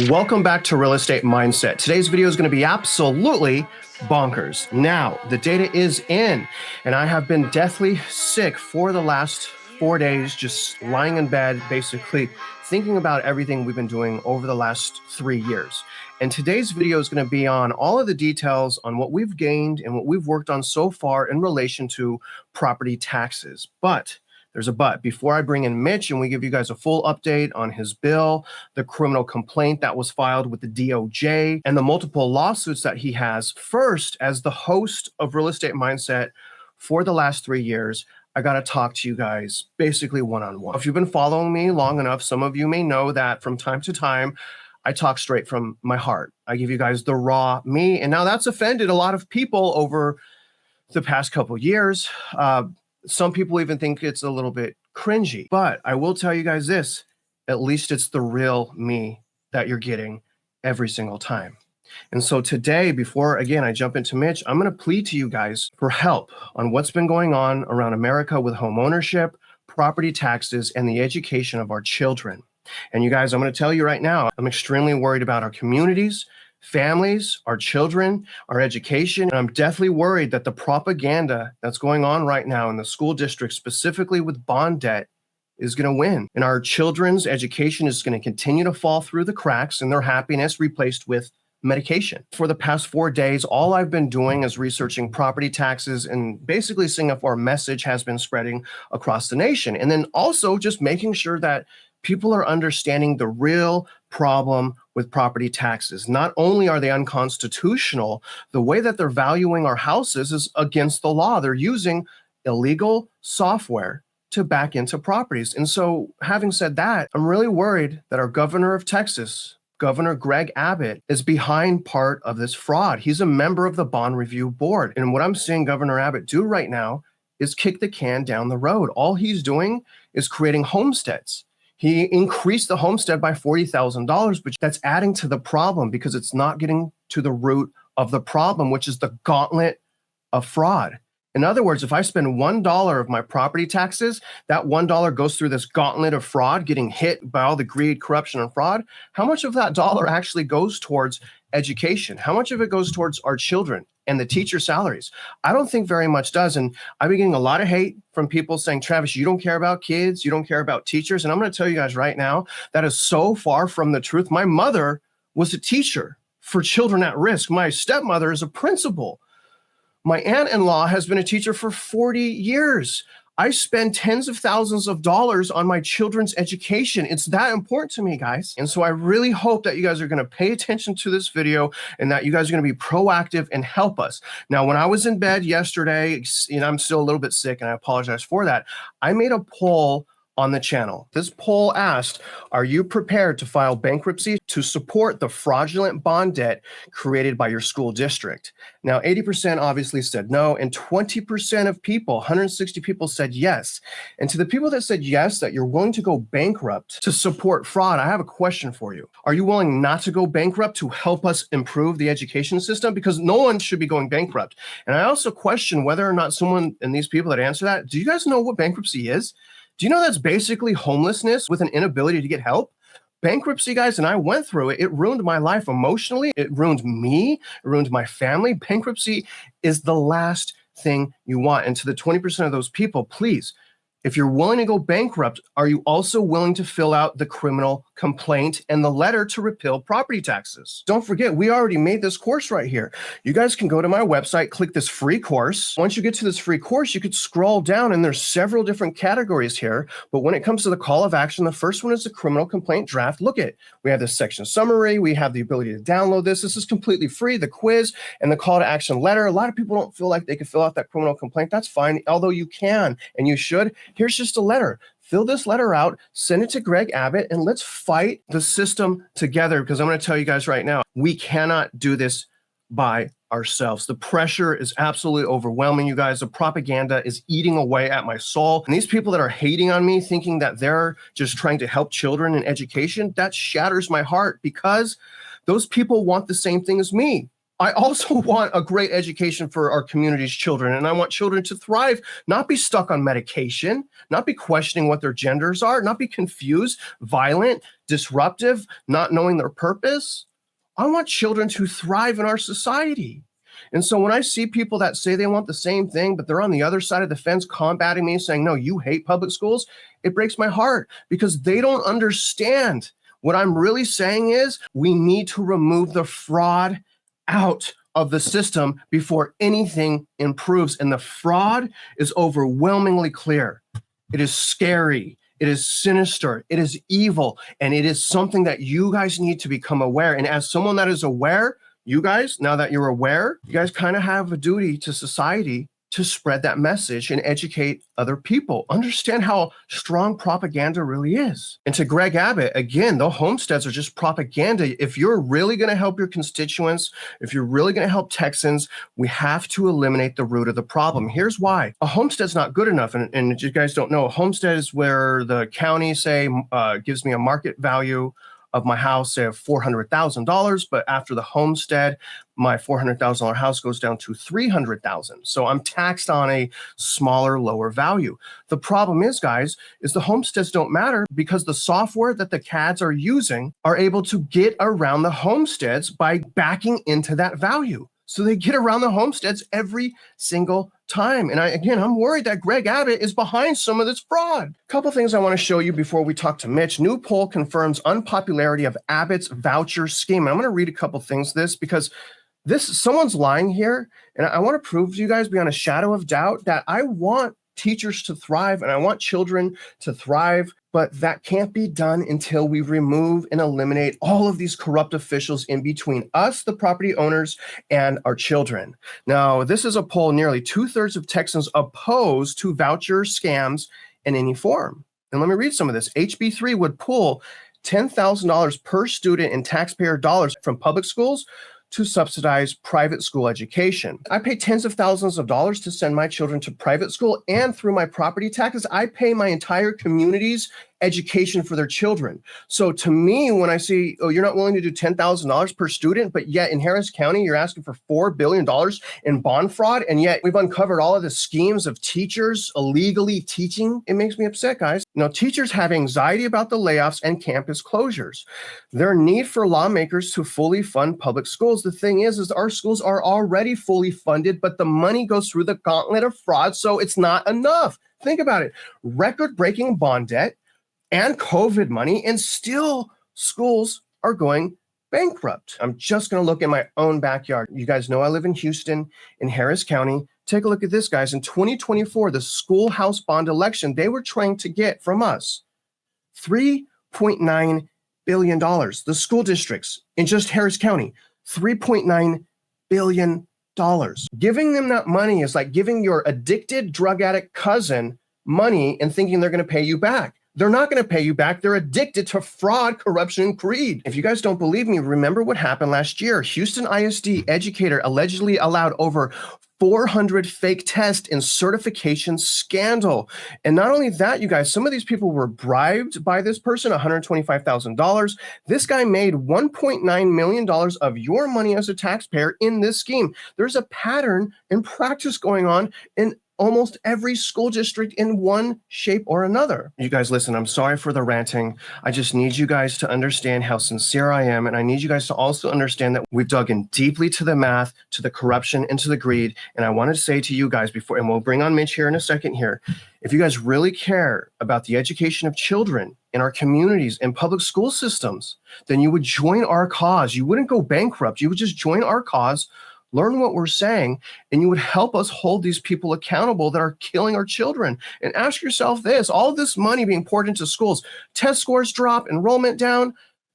Welcome back to Real Estate Mindset. Today's video is going to be absolutely bonkers. Now, the data is in, and I have been deathly sick for the last 4 days, just lying in bed, basically thinking about everything we've been doing over the last 3 years. And today's video is going to be on all of the details on what we've gained and what we've worked on so far in relation to property taxes. But there's a but. Before I bring in Mitch and we give you guys a full update on his bill, the criminal complaint that was filed with the DOJ, and the multiple lawsuits that he has, first, as the host of Real Estate Mindset for the last 3 years, I got to talk to you guys basically one-on-one. If you've been following me long enough, some of you may know that from time to time, I talk straight from my heart. I give you guys the raw me, and now that's offended a lot of people over the past couple of years. Some people even think it's a little bit cringy, but I will tell you guys this, at least it's the real me that you're getting every single time. And so today, before, again, I jump into Mitch, I'm going to plead to you guys for help on what's been going on around America with home ownership, property taxes, and the education of our children. And you guys, I'm going to tell you right now, I'm extremely worried about our communities, families, our children, our education. And I'm deathly worried that the propaganda that's going on right now in the school district, specifically with bond debt, is going to win. And our children's education is going to continue to fall through the cracks and their happiness replaced with medication. For the past 4 days, all I've been doing is researching property taxes and basically seeing if our message has been spreading across the nation. And then also just making sure that people are understanding the real problem with property taxes. Not only are they unconstitutional, the way that they're valuing our houses is against the law. They're using illegal software to back into properties. And so, having said that, I'm really worried that our governor of Texas, Governor Greg Abbott, is behind part of this fraud. He's a member of the Bond Review Board. And what I'm seeing Governor Abbott do right now is kick the can down the road. All he's doing is creating homesteads. He increased the homestead by $40,000, but that's adding to the problem because it's not getting to the root of the problem, which is the gauntlet of fraud. In other words, if I spend $1 of my property taxes, that $1 goes through this gauntlet of fraud, getting hit by all the greed, corruption, and fraud. How much of that dollar actually goes towards education? How much of it goes towards our children and the teacher salaries? I don't think very much does. And I've been getting a lot of hate from people saying, Travis, you don't care about kids, you don't care about teachers. And I'm going to tell you guys right now, that is so far from the truth. My mother was a teacher for children at risk. My stepmother is a principal. My aunt-in-law has been a teacher for 40 years. I spend tens of thousands of dollars on my children's education. It's that important to me, guys. And so I really hope that you guys are going to pay attention to this video and that you guys are going to be proactive and help us. Now, when I was in bed yesterday, and I'm still a little bit sick and I apologize for that, I made a poll on the channel. This poll asked, are you prepared to file bankruptcy to support the fraudulent bond debt created by your school district? Now, 80% obviously said no, and 20% of people, 160 people, said yes. And to the people that said yes, that you're willing to go bankrupt to support fraud, I have a question for you. Are you willing not to go bankrupt to help us improve the education system? Because no one should be going bankrupt. And I also question whether or not someone and these people that answer that, do you guys know what bankruptcy is? Do you know that's basically homelessness with an inability to get help? Bankruptcy, guys, and I went through it. It ruined my life emotionally. It ruined me. It ruined my family. Bankruptcy is the last thing you want. And to the 20% of those people, please, if you're willing to go bankrupt, are you also willing to fill out the criminal complaint and the letter to repeal property taxes? Don't forget, we already made this course right here. You guys can go to my website, click this free course. Once you get to this free course, you could scroll down and there's several different categories here. But when it comes to the call of action, the first one is the criminal complaint draft. Look at, we have this section summary. We have the ability to download this. This is completely free, the quiz and the call to action letter. A lot of people don't feel like they can fill out that criminal complaint. That's fine, although you can and you should. Here's just a letter. Fill this letter out, send it to Greg Abbott, and let's fight the system together, because I'm going to tell you guys right now, we cannot do this by ourselves. The pressure is absolutely overwhelming, you guys. The propaganda is eating away at my soul. And these people that are hating on me, thinking that they're just trying to help children in education, that shatters my heart, because those people want the same thing as me. I also want a great education for our community's children, and I want children to thrive, not be stuck on medication, not be questioning what their genders are, not be confused, violent, disruptive, not knowing their purpose. I want children to thrive in our society. And so when I see people that say they want the same thing, but they're on the other side of the fence combating me, saying, no, you hate public schools, it breaks my heart because they don't understand. What I'm really saying is we need to remove the fraud out of the system before anything improves. And the fraud is overwhelmingly clear. It is scary. It is sinister. It is evil. And it is something that you guys need to become aware. And as someone that is aware, you guys, now that you're aware, you guys kind of have a duty to society to spread that message and educate other people. Understand how strong propaganda really is. And to Greg Abbott, again, the homesteads are just propaganda. If you're really going to help your constituents, if you're really going to help Texans, we have to eliminate the root of the problem. Here's why. A homestead's not good enough. And you guys don't know, a homestead is where the county, say, gives me a market value of my house, say, of $400,000, but after the homestead, my $400,000 house goes down to $300,000. So I'm taxed on a smaller, lower value. The problem is, guys, is the homesteads don't matter because the software that the CADs are using are able to get around the homesteads by backing into that value. So they get around the homesteads every single time. And I'm worried that Greg Abbott is behind some of this fraud. A couple things I want to show you before we talk to Mitch. New poll confirms unpopularity of Abbott's voucher scheme. And I'm going to read a couple things of this because someone's lying here. And I want to prove to you guys beyond a shadow of doubt that I want teachers to thrive and I want children to thrive, but that can't be done until we remove and eliminate all of these corrupt officials in between us, the property owners, and our children. Now, this is a poll. Nearly 2/3 of Texans oppose to voucher scams in any form. And let me read some of this. HB3 would pull $10,000 per student in taxpayer dollars from public schools to subsidize private school education. I pay tens of thousands of dollars to send my children to private school, and through my property taxes, I pay my entire community's education for their children. So to me, when I see, oh, you're not willing to do $10,000 per student, but yet in Harris County, you're asking for $4 billion in bond fraud, and yet we've uncovered all of the schemes of teachers illegally teaching, it makes me upset, guys. Now, teachers have anxiety about the layoffs and campus closures. Their need for lawmakers to fully fund public schools. The thing is our schools are already fully funded, but the money goes through the gauntlet of fraud, so it's not enough. Think about it. Record-breaking bond debt, and COVID money, and still schools are going bankrupt. I'm just going to look in my own backyard. You guys know I live in Houston, in Harris County. Take a look at this, guys. In 2024, the schoolhouse bond election, they were trying to get from us $3.9 billion. The school districts in just Harris County, $3.9 billion. Giving them that money is like giving your addicted drug addict cousin money and thinking they're going to pay you back. They're not going to pay you back. They're addicted to fraud, corruption, and greed. If you guys don't believe me, remember what happened last year. Houston ISD educator allegedly allowed over 400 fake tests in certification scandal. And not only that, you guys, some of these people were bribed by this person, $125,000. This guy made $1.9 million of your money as a taxpayer in this scheme. There's a pattern and practice going on in almost every school district in one shape or another. You guys, listen, I'm sorry for the ranting. I just need you guys to understand how sincere I am. And I need you guys to also understand that we've dug in deeply to the math, to the corruption, and to the greed. And I want to say to you guys before, and we'll bring on Mitch here in a second here, if you guys really care about the education of children in our communities and public school systems, then you would join our cause. You wouldn't go bankrupt. You would just join our cause, learn what we're saying, and you would help us hold these people accountable that are killing our children. And ask yourself this, all this money being poured into schools, test scores drop, enrollment down,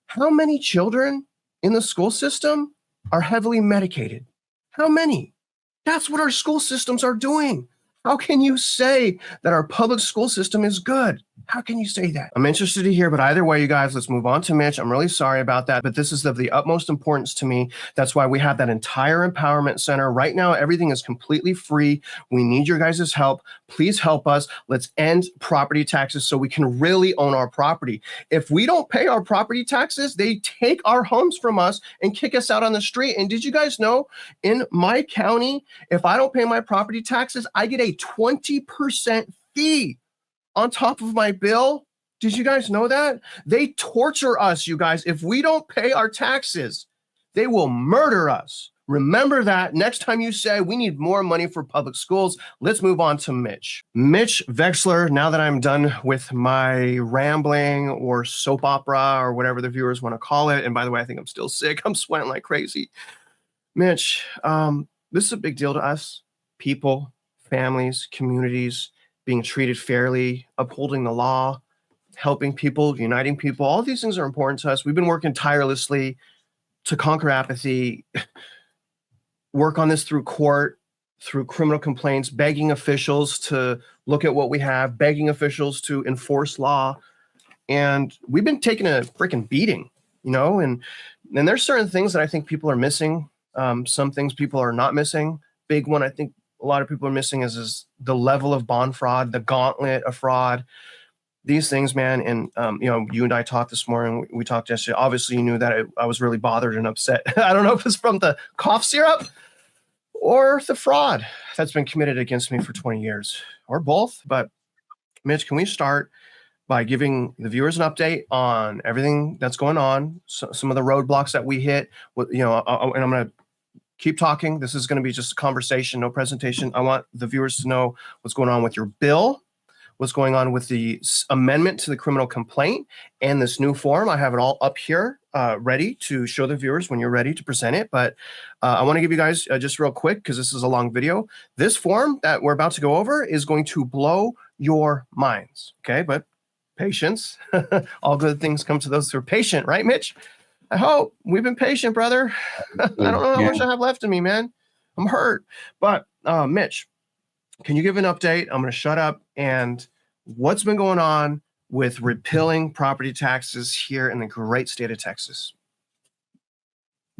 how many children in the school system are heavily medicated? How many? That's what our school systems are doing. How can you say that our public school system is good? How can you say that? I'm interested to hear, but either way, you guys, let's move on to Mitch. I'm really sorry about that, but this is of the utmost importance to me. That's why we have that entire empowerment center. Right now, everything is completely free. We need your guys' help. Please help us. Let's end property taxes so we can really own our property. If we don't pay our property taxes, they take our homes from us and kick us out on the street. And did you guys know in my county, if I don't pay my property taxes, I get a 20% fee on top of my bill? Did you guys know that? They torture us, you guys. If we don't pay our taxes, they will murder us. Remember that next time you say we need more money for public schools. Let's move on to Mitch. Mitch Vexler, now that I'm done with my rambling or soap opera or whatever the viewers want to call it. And by the way, I think I'm still sick. I'm sweating like crazy. Mitch, this is a big deal to us. People, families, communities, being treated fairly, upholding the law, helping people, uniting people. All these things are important to us. We've been working tirelessly to conquer apathy, work on this through court, through criminal complaints, begging officials to look at what we have, begging officials to enforce law. And we've been taking a freaking beating, and there's certain things that I think people are missing. Some things people are not missing. Big one, I think, a lot of people are missing is the level of bond fraud, the gauntlet of fraud, these things, man. And, you and I talked this morning, we talked yesterday. Obviously you knew that I was really bothered and upset. I don't know if it's from the cough syrup or the fraud that's been committed against me for 20 years or both. But Mitch, can we start by giving the viewers an update on everything that's going on, some of the roadblocks that we hit, and I'm going to keep talking. This is going to be just a conversation, no presentation. I want the viewers to know what's going on with your bill, what's going on with the amendment to the criminal complaint, and this new form. I have it all up here ready to show the viewers when you're ready to present it. But I want to give you guys just real quick, because this is a long video. This form that we're about to go over is going to blow your minds. Okay, but patience. All good things come to those who are patient, right, Mitch? I hope. We've been patient, brother. I don't know how much I have left in me, man. I'm hurt. But Mitch, can you give an update? I'm going to shut up. And what's been going on with repealing property taxes here in the great state of Texas?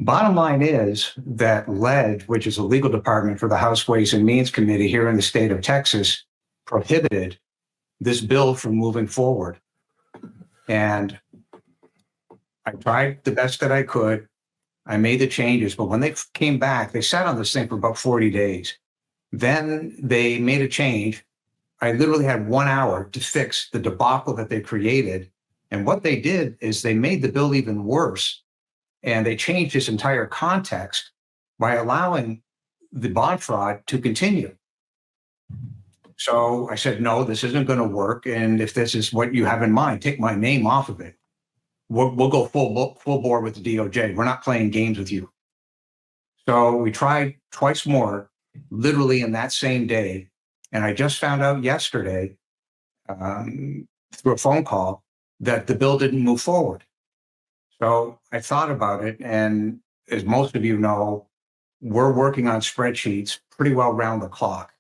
Bottom line is that LED, which is a legal department for the House Ways and Means Committee here in the state of Texas, prohibited this bill from moving forward. And I tried the best that I could. I made the changes, but when they came back, they sat on this thing for about 40 days. Then they made a change. I literally had 1 hour to fix the debacle that they created. And what they did is they made the bill even worse. And they changed its entire context by allowing the bond fraud to continue. So I said, no, this isn't going to work. And if this is what you have in mind, take my name off of it. We'll go full bore with the DOJ. We're not playing games with you. So we tried twice more, literally in that same day. And I just found out yesterday through a phone call that the bill didn't move forward. So I thought about it. And as most of you know, we're working on spreadsheets pretty well round the clock.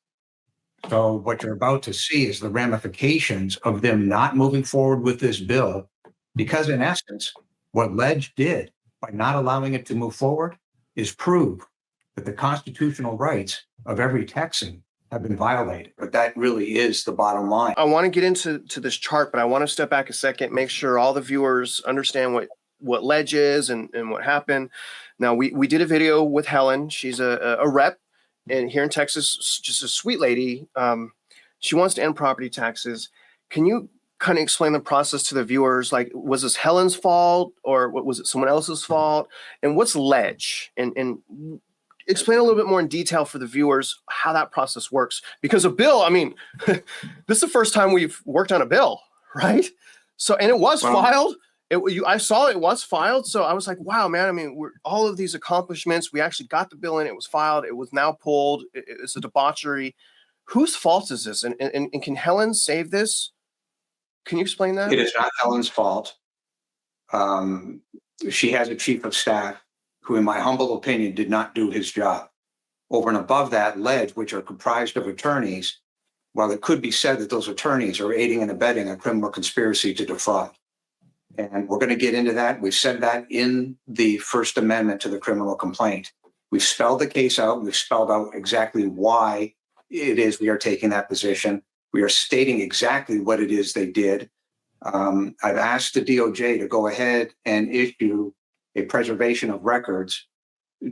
So what you're about to see is the ramifications of them not moving forward with this bill. Because in essence, what LED did by not allowing it to move forward is prove that the constitutional rights of every Texan have been violated. But that really is the bottom line. I want to get into this chart, but I want to step back a second, make sure all the viewers understand what LED is and what happened. Now, we did a video with Helen. She's a rep and here in Texas, just a sweet lady. She wants to end property taxes. Can you kind of explain the process to the viewers? Like, was this Helen's fault or was it someone else's fault? And what's LEDGE? And explain a little bit more in detail for the viewers how that process works. Because a bill, I mean, this is the first time we've worked on a bill, right? So, and it was filed. I saw it was filed. So I was like, wow, man, I mean, all of these accomplishments, we actually got the bill in, it was filed, it was now pulled. It's a debauchery. Whose fault is this? And can Helen save this? Can you explain that? It is not Helen's fault. She has a chief of staff who, in my humble opinion, did not do his job. Over and above that, LEDGE, which are comprised of attorneys, Well, it could be said that those attorneys are aiding and abetting a criminal conspiracy to defraud. And we're going to get into that. We've said that in the First Amendment to the criminal complaint. We've spelled the case out. We've spelled out exactly why it is we are taking that position. We are stating exactly what it is they did. I've asked the DOJ to go ahead and issue a preservation of records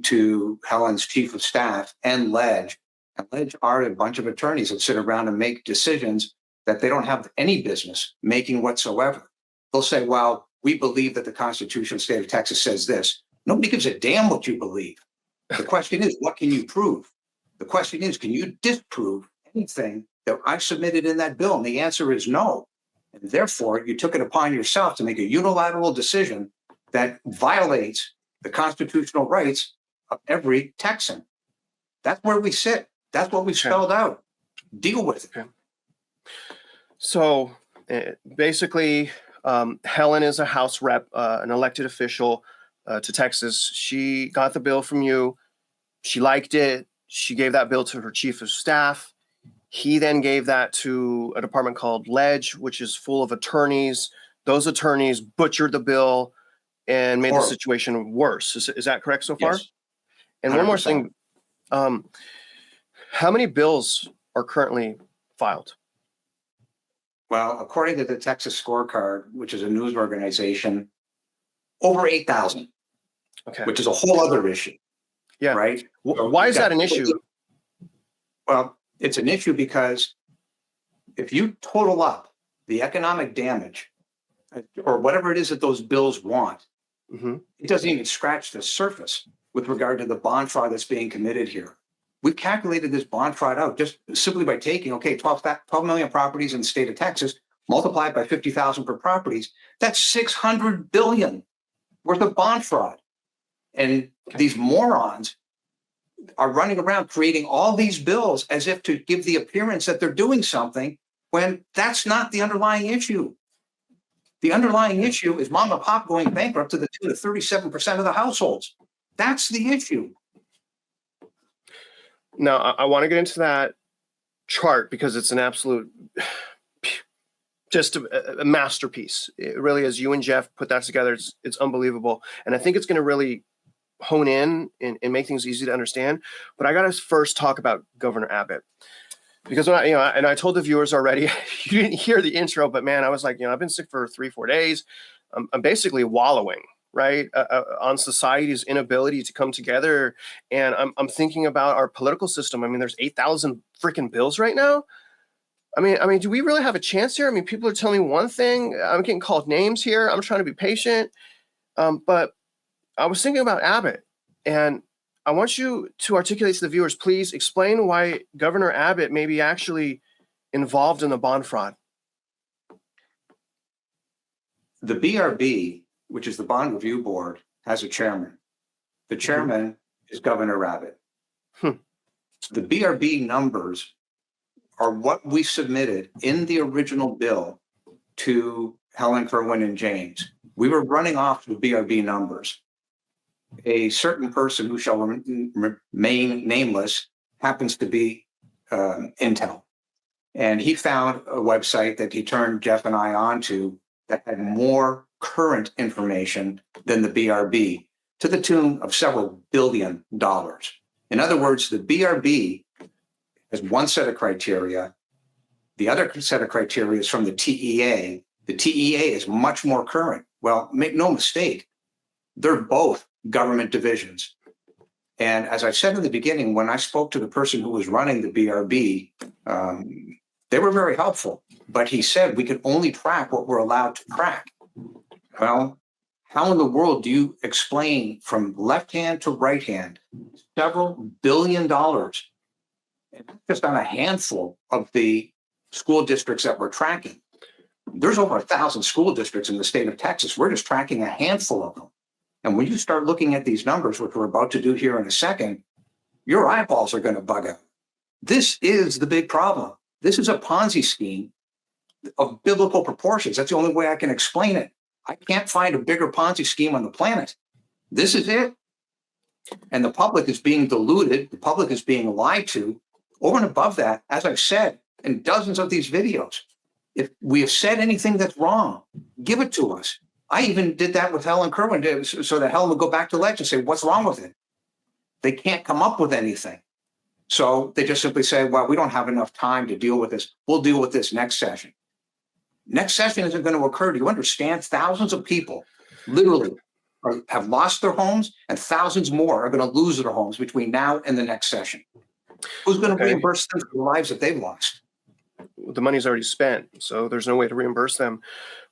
to Helen's chief of staff and Ledge. And Ledge are a bunch of attorneys that sit around and make decisions that they don't have any business making whatsoever. They'll say, well, we believe that the Constitution of the state of Texas says this. Nobody gives a damn what you believe. The question is, what can you prove? The question is, can you disprove anything that I submitted in that bill? And the answer is no. And therefore, you took it upon yourself to make a unilateral decision that violates the constitutional rights of every Texan. That's where we sit. That's what we spelled out. Deal with it. Okay. So basically, Helen is a House rep, an elected official to Texas. She got the bill from you. She liked it. She gave that bill to her chief of staff. He then gave that to a department called Ledge, which is full of attorneys. Those attorneys butchered the bill and made the situation worse. Is that correct so far? Yes. And 100%. one more thing. How many bills are currently filed? Well, according to the Texas Scorecard, which is a news organization, over 8,000, Okay. which is a whole other issue. Yeah. Right. Why is that an issue? Well, it's an issue because if you total up the economic damage or whatever it is that those bills want, it doesn't even scratch the surface with regard to the bond fraud that's being committed here. We've calculated this bond fraud out just simply by taking, 12 million properties in the state of Texas, multiplied by 50,000 per properties. That's 600 billion worth of bond fraud. And these morons are running around creating all these bills as if to give the appearance that they're doing something when that's not the underlying issue. The underlying issue is mom and pop going bankrupt to the tune of 37% of the households. That's the issue. Now, I want to get into that chart because it's an absolute, just a masterpiece. It really is. You and Jeff put that together. It's unbelievable. And I think it's going to really hone in and make things easy to understand. But I got to first talk about Governor Abbott. Because when I told the viewers already, you didn't hear the intro, but man, I was like, I've been sick for 3-4 days. I'm basically wallowing, right, on society's inability to come together. And I'm thinking about our political system. I mean, there's 8,000 freaking bills right now. I mean, do we really have a chance here? I mean, people are telling me one thing. I'm getting called names here. I'm trying to be patient. But I was thinking about Abbott, and I want you to articulate to the viewers, please explain why Governor Abbott may be actually involved in the bond fraud. The BRB, which is the Bond Review Board, has a chairman. The chairman is Governor Abbott. The BRB numbers are what we submitted in the original bill to Helen, Kerwin, and James. We were running off the BRB numbers. A certain person who shall remain nameless happens to be Intel. And he found a website that he turned Jeff and I onto that had more current information than the BRB, to the tune of several $billion. In other words, the BRB has one set of criteria. The other set of criteria is from the TEA. The TEA is much more current. Well, make no mistake, they're both government divisions. And as I said in the beginning, when I spoke to the person who was running the BRB, they were very helpful. But he said we could only track what we're allowed to track. Well, how in the world do you explain from left hand to right hand several $billion just on a handful of the school districts that we're tracking? There's over 1,000 school districts in the state of Texas. We're just tracking a handful of them. And when you start looking at these numbers, which we're about to do here in a second, your eyeballs are going to bug out. This is the big problem. This is a Ponzi scheme of biblical proportions. That's the only way I can explain it. I can't find a bigger Ponzi scheme on the planet. This is it. And the public is being deluded. The public is being lied to. Over and above that, as I've said, and dozens of these videos. If we have said anything that's wrong, give it to us. I even did that with Helen Kerwin, so that Helen would go back to Ledge and say, what's wrong with it? They can't come up with anything. So they just simply say, well, we don't have enough time to deal with this. We'll deal with this next session. Next session isn't going to occur. Do you understand? Thousands of people literally have lost their homes, and thousands more are going to lose their homes between now and the next session. Who's going to reimburse them for the lives that they've lost? The money's already spent, so there's no way to reimburse them.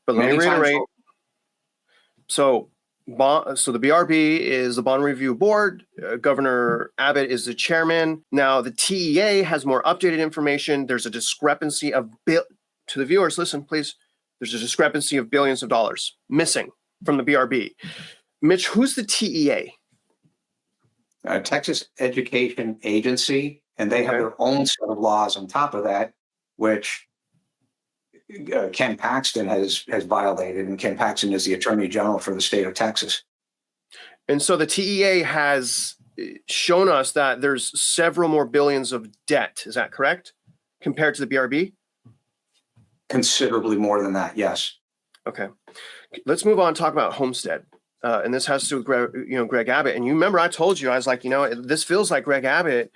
But let me reiterate. So the BRB is the Bond Review Board. Governor Abbott is the chairman. Now the TEA has more updated information. There's a discrepancy of to the viewers. Listen, please. There's a discrepancy of billions of dollars missing from the BRB. Mitch, who's the TEA? Texas Education Agency, and they have their own set of laws on top of that, which Ken Paxton has violated, and Ken Paxton is the Attorney General for the state of Texas. And so the TEA has shown us that there's several more billions of debt. Is that correct? Compared to the BRB? Considerably more than that, yes. Okay. Let's move on and talk about Homestead. And this has to do with Greg Abbott. And you remember I told you, I was like, this feels like Greg Abbott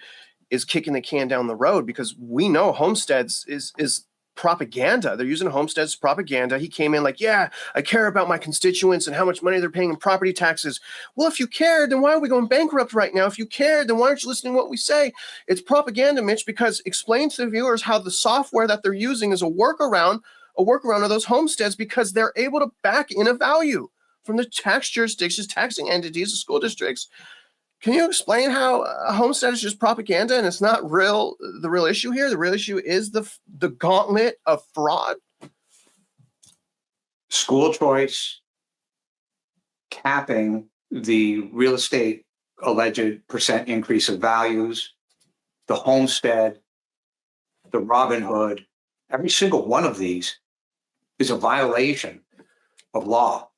is kicking the can down the road, because we know Homesteads is propaganda. They're using Homesteads propaganda. He came in like, yeah, I care about my constituents and how much money they're paying in property taxes. Well, if you cared, then why are we going bankrupt right now? If you cared, then why aren't you listening to what we say? It's propaganda, Mitch, because explain to the viewers how the software that they're using is a workaround of those homesteads, because they're able to back in a value from the tax jurisdictions, taxing entities, the school districts. Can you explain how a homestead is just propaganda and it's not the real issue here? The real issue is the gauntlet of fraud. School choice, capping the real estate alleged percent increase of values, the homestead, the Robin Hood, every single one of these is a violation of law,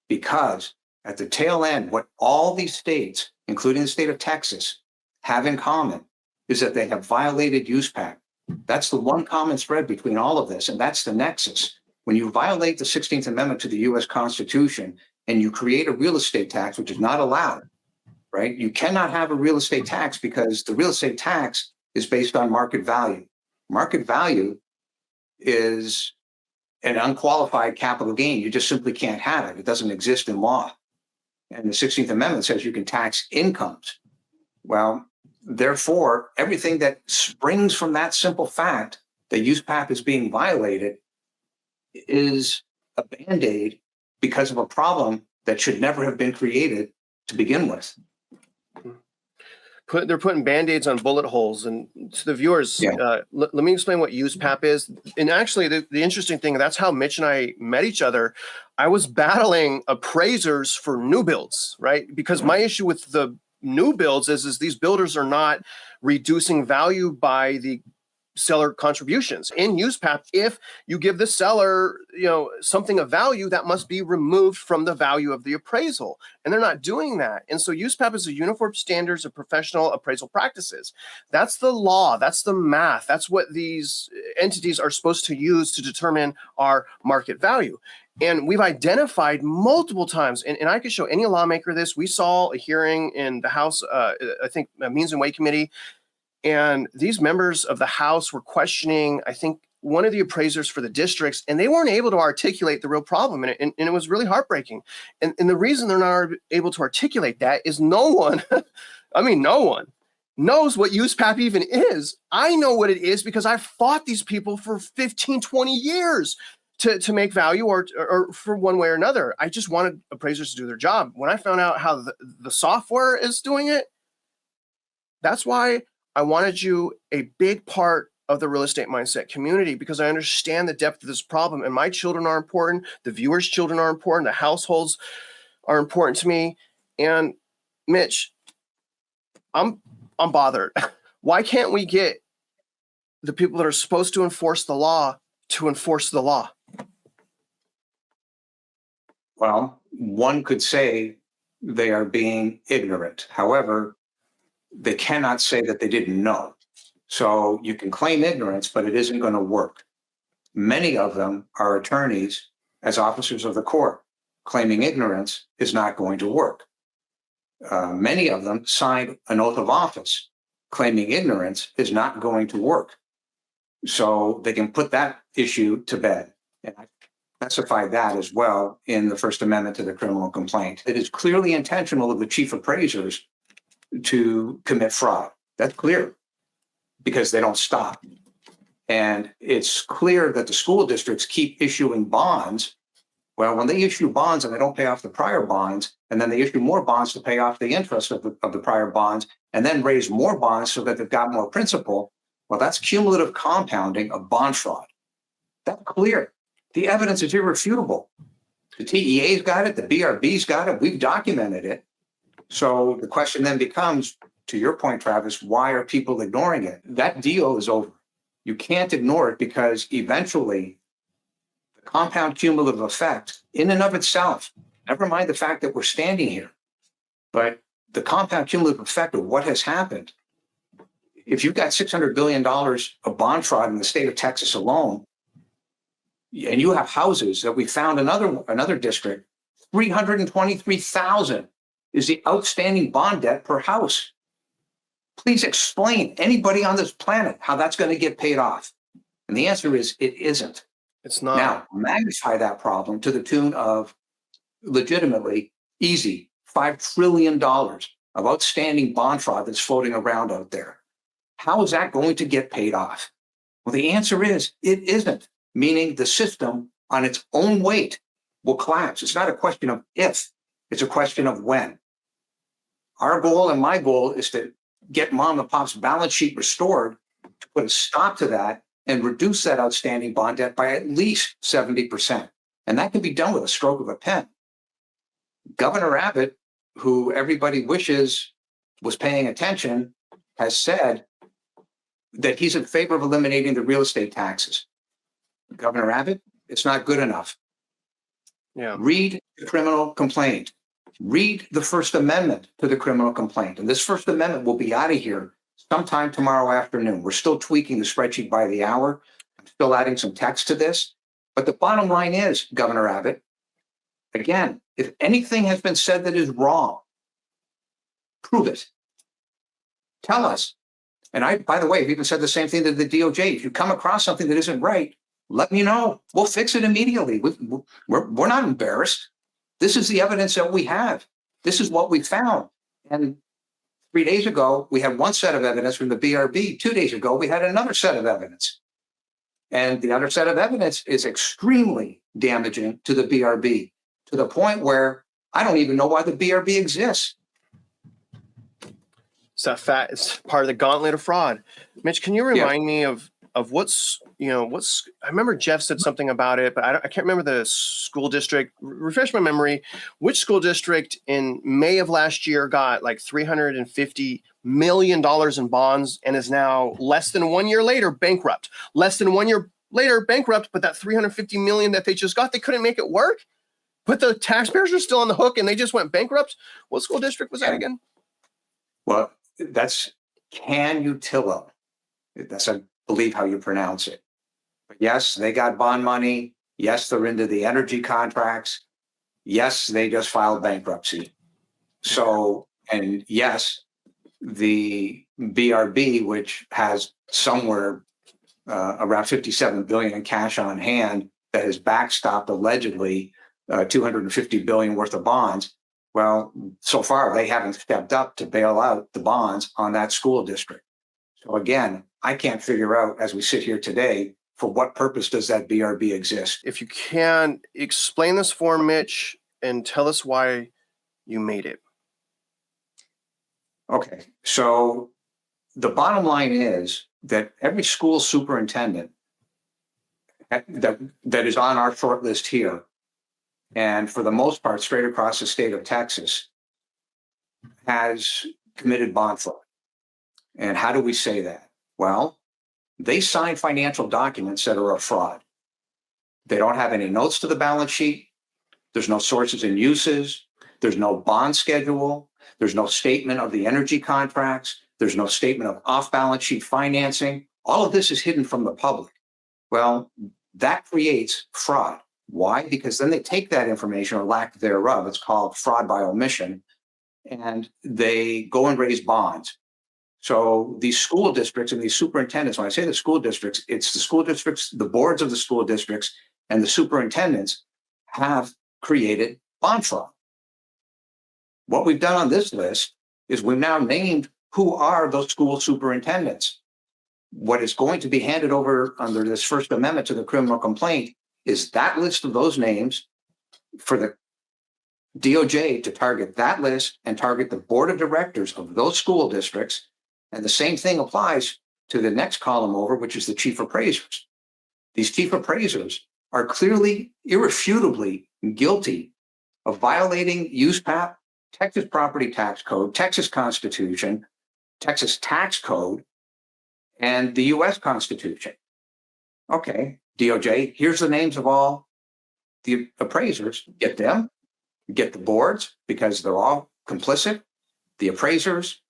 because at the tail end, what all these states, including the state of Texas, have in common is that they have violated USPAC. That's the one common thread between all of this, and that's the nexus. When you violate the 16th Amendment to the U.S. Constitution and you create a real estate tax, which is not allowed, right? You cannot have a real estate tax, because the real estate tax is based on market value. Market value is an unqualified capital gain. You just simply can't have it. It doesn't exist in law. And the 16th Amendment says you can tax incomes. Well, therefore, everything that springs from that simple fact that USPAP is being violated is a Band-Aid because of a problem that should never have been created to begin with. They're putting Band-Aids on bullet holes. And to the viewers, let me explain what USPAP is. And actually, the interesting thing, that's how Mitch and I met each other. I was battling appraisers for new builds, right? Because my issue with the new builds is these builders are not reducing value by the seller contributions. In USPAP, if you give the seller, something of value, that must be removed from the value of the appraisal. And they're not doing that. And so USPAP is a uniform standards of professional appraisal practices. That's the law. That's the math. That's what these entities are supposed to use to determine our market value. And we've identified multiple times, and I could show any lawmaker this. We saw a hearing in the House, I think, Means and Way Committee, and these members of the House were questioning, I think, one of the appraisers for the districts, and they weren't able to articulate the real problem, and it was really heartbreaking. And the reason they're not able to articulate that is no one, no one knows what USPAP even is. I know what it is because I've fought these people for 15, 20 years. To make value or for one way or another. I just wanted appraisers to do their job. When I found out how the software is doing it, that's why I wanted you a big part of the real estate mindset community, because I understand the depth of this problem, and my children are important. The viewers' children are important. The households are important to me. And Mitch, I'm bothered. Why can't we get the people that are supposed to enforce the law to enforce the law? Well, one could say they are being ignorant. However, they cannot say that they didn't know. So you can claim ignorance, but it isn't going to work. Many of them are attorneys as officers of the court. Claiming ignorance is not going to work. Many of them signed an oath of office. Claiming ignorance is not going to work. So they can put that issue to bed. And I specified that as well in the First Amendment to the criminal complaint. It is clearly intentional of the chief appraisers to commit fraud. That's clear because they don't stop. And it's clear that the school districts keep issuing bonds. Well, when they issue bonds and they don't pay off the prior bonds, and then they issue more bonds to pay off the interest of the prior bonds, and then raise more bonds so that they've got more principal, well, that's cumulative compounding of bond fraud. That's clear. The evidence is irrefutable. The TEA's got it. The BRB's got it. We've documented it. So the question then becomes, to your point, Travis, why are people ignoring it? That deal is over. You can't ignore it because eventually the compound cumulative effect in and of itself, never mind the fact that we're standing here, but the compound cumulative effect of what has happened. If you've got $600 billion of bond fraud in the state of Texas alone, and you have houses that we found another district, 323,000 is the outstanding bond debt per house. Please explain, anybody on this planet, how that's going to get paid off. And the answer is it isn't. It's not. Now, magnify that problem to the tune of legitimately easy $5 trillion of outstanding bond fraud that's floating around out there. How is that going to get paid off? Well, the answer is it isn't, meaning the system on its own weight will collapse. It's not a question of if, it's a question of when. Our goal and my goal is to get mom and pop's balance sheet restored, to put a stop to that and reduce that outstanding bond debt by at least 70%. And that can be done with a stroke of a pen. Governor Abbott, who everybody wishes was paying attention, has said that he's in favor of eliminating the real estate taxes. Governor Abbott, it's not good enough. Yeah. Read the criminal complaint. Read the First Amendment to the criminal complaint. And this First Amendment will be out of here sometime tomorrow afternoon. We're still tweaking the spreadsheet by the hour. I'm still adding some text to this. But the bottom line is, Governor Abbott, again, if anything has been said that is wrong, prove it. Tell us. And I, by the way, I've even said the same thing to the DOJ. If you come across something that isn't right, let me know. We'll fix it immediately. We're not embarrassed. This is the evidence that we have. This is what we found. And 3 days ago, we had one set of evidence from the BRB. 2 days ago, we had another set of evidence. And the other set of evidence is extremely damaging to the BRB, to the point where I don't even know why the BRB exists. It's part of the gauntlet of fraud. Mitch, can you remind me of what's I remember Jeff said something about it, but I can't remember the school district. Refresh my memory. Which school district in May of last year got like $350 million in bonds and is now less than 1 year later bankrupt? Less than 1 year later bankrupt, but that $350 million that they just got, they couldn't make it work. But the taxpayers are still on the hook and they just went bankrupt. What school district was that again? Well, that's Kingwood. That's, I believe, how you pronounce it. But yes, they got bond money. Yes, they're into the energy contracts. Yes, they just filed bankruptcy. So, and yes, the BRB, which has somewhere around $57 billion in cash on hand that has backstopped allegedly $250 billion worth of bonds. Well, so far they haven't stepped up to bail out the bonds on that school district. So again, I can't figure out as we sit here today, for what purpose does that BRB exist? If you can, explain this for Mitch and tell us why you made it. Okay, so the bottom line is that every school superintendent that is on our short list here, and for the most part, straight across the state of Texas, has committed bond fraud. And how do we say that? Well, they sign financial documents that are a fraud. They don't have any notes to the balance sheet. There's no sources and uses. There's no bond schedule. There's no statement of the energy contracts. There's no statement of off-balance sheet financing. All of this is hidden from the public. Well, that creates fraud. Why? Because then they take that information or lack thereof, it's called fraud by omission, and they go and raise bonds. So these school districts and these superintendents, when I say the school districts, it's the school districts, the boards of the school districts, and the superintendents have created bond fraud. What we've done on this list is we've now named who are those school superintendents. What is going to be handed over under this First Amendment to the criminal complaint is that list of those names for the DOJ to target that list and target the board of directors of those school districts. And the same thing applies to the next column over, which is the chief appraisers. These chief appraisers are clearly, irrefutably guilty of violating USPAP, Texas Property Tax Code, Texas Constitution, Texas Tax Code, and the US Constitution. Okay, DOJ, here's the names of all the appraisers. Get them, get the boards, because they're all complicit. The appraisers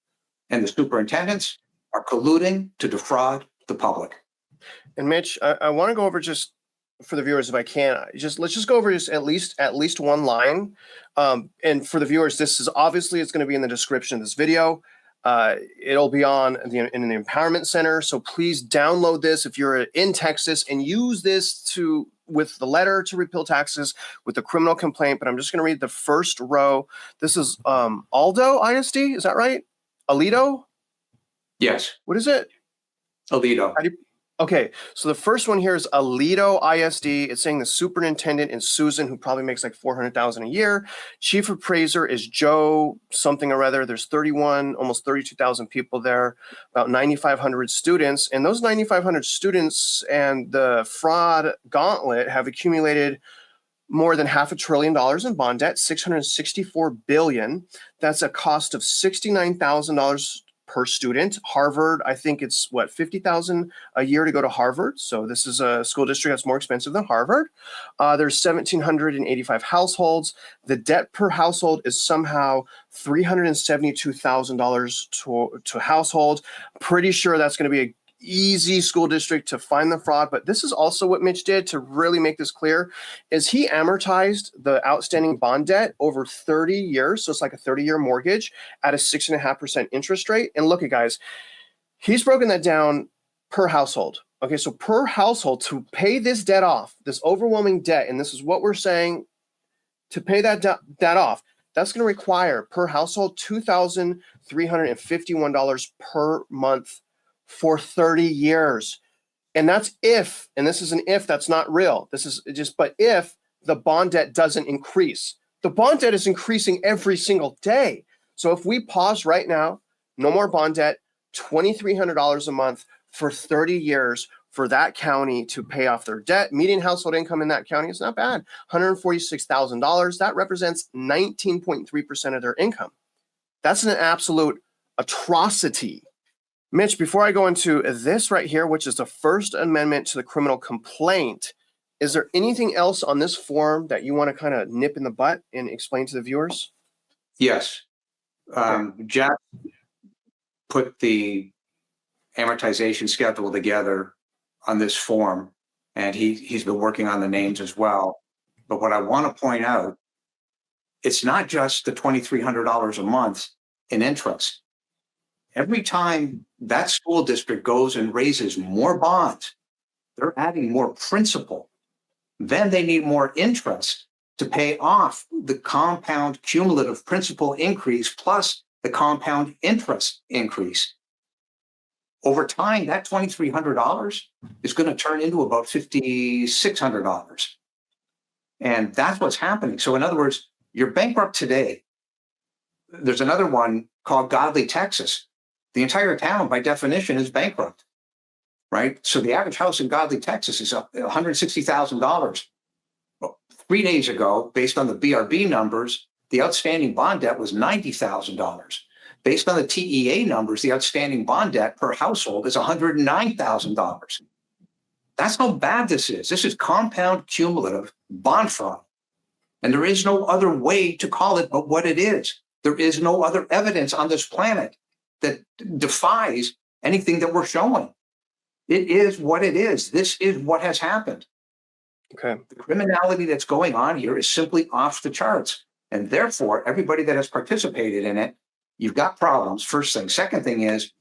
and the superintendents are colluding to defraud the public. And Mitch, I want to go over, just for the viewers, if I can, let's just go over just at least one line. And for the viewers, this is obviously, it's going to be in the description of this video. It'll be in the Empowerment Center. So please download this if you're in Texas and use this with the letter to repeal taxes, with the criminal complaint. But I'm just going to read the first row. This is Aldo ISD. Is that right? Alito? Yes. What is it? Alito. Okay, so the first one here is Alito ISD. It's saying the superintendent is Susan, who probably makes like $400,000 a year. Chief appraiser is Joe something or other. There's 31, almost 32,000 people there, about 9,500 students. And those 9,500 students and the fraud gauntlet have accumulated more than $500 billion in bond debt, $664 billion. That's a cost of $69,000 per student. Harvard, I think it's what, $50,000 a year to go to Harvard. So this is a school district that's more expensive than Harvard. There's 1,785 households. The debt per household is somehow $372,000 to household. Pretty sure that's going to be a easy school district to find the fraud. But this is also what Mitch did to really make this clear, is he amortized the outstanding bond debt over 30 years. So it's like a 30-year mortgage at a 6.5% interest rate. And look at, guys, he's broken that down per household. Okay, so per household, to pay this debt off, this overwhelming debt, and this is what we're saying, to pay that debt off, that's going to require per household $2,351 per month for 30 years. And that's if, and this is an if that's not real. This is just, but if the bond debt doesn't increase. The bond debt is increasing every single day. So if we pause right now, no more bond debt, $2,300 a month for 30 years for that county to pay off their debt. Median household income in that county is not bad, $146,000. That represents 19.3% of their income. That's an absolute atrocity. Mitch, before I go into this right here, which is the First Amendment to the criminal complaint, is there anything else on this form that you want to kind of nip in the butt and explain to the viewers? Yes. Jack put the amortization schedule together on this form, and he's been working on the names as well. But what I want to point out, it's not just the $2,300 a month in interest. Every time that school district goes and raises more bonds, they're adding more principal. Then they need more interest to pay off the compound cumulative principal increase plus the compound interest increase. Over time, that $2,300 is going to turn into about $5,600. And that's what's happening. So in other words, you're bankrupt today. There's another one called Godly, Texas. The entire town, by definition, is bankrupt, right? So the average house in Godly, Texas is up $160,000. Well, 3 days ago, based on the BRB numbers, the outstanding bond debt was $90,000. Based on the TEA numbers, the outstanding bond debt per household is $109,000. That's how bad this is. This is compound cumulative bond fraud. And there is no other way to call it but what it is. There is no other evidence on this planet that defies anything that we're showing. It is what it is. This is what has happened. Okay. The criminality that's going on here is simply off the charts. And therefore, everybody that has participated in it, you've got problems. First thing. Second thing is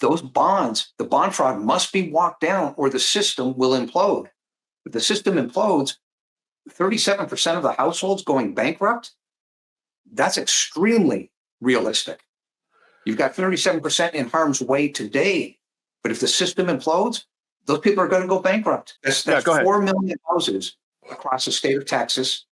those bonds, the bond fraud must be walked down or the system will implode. If the system implodes, 37% of the households going bankrupt, that's extremely realistic. You've got 37% in harm's way today. But if the system implodes, those people are going to go bankrupt. That's 4 million houses across the state of Texas.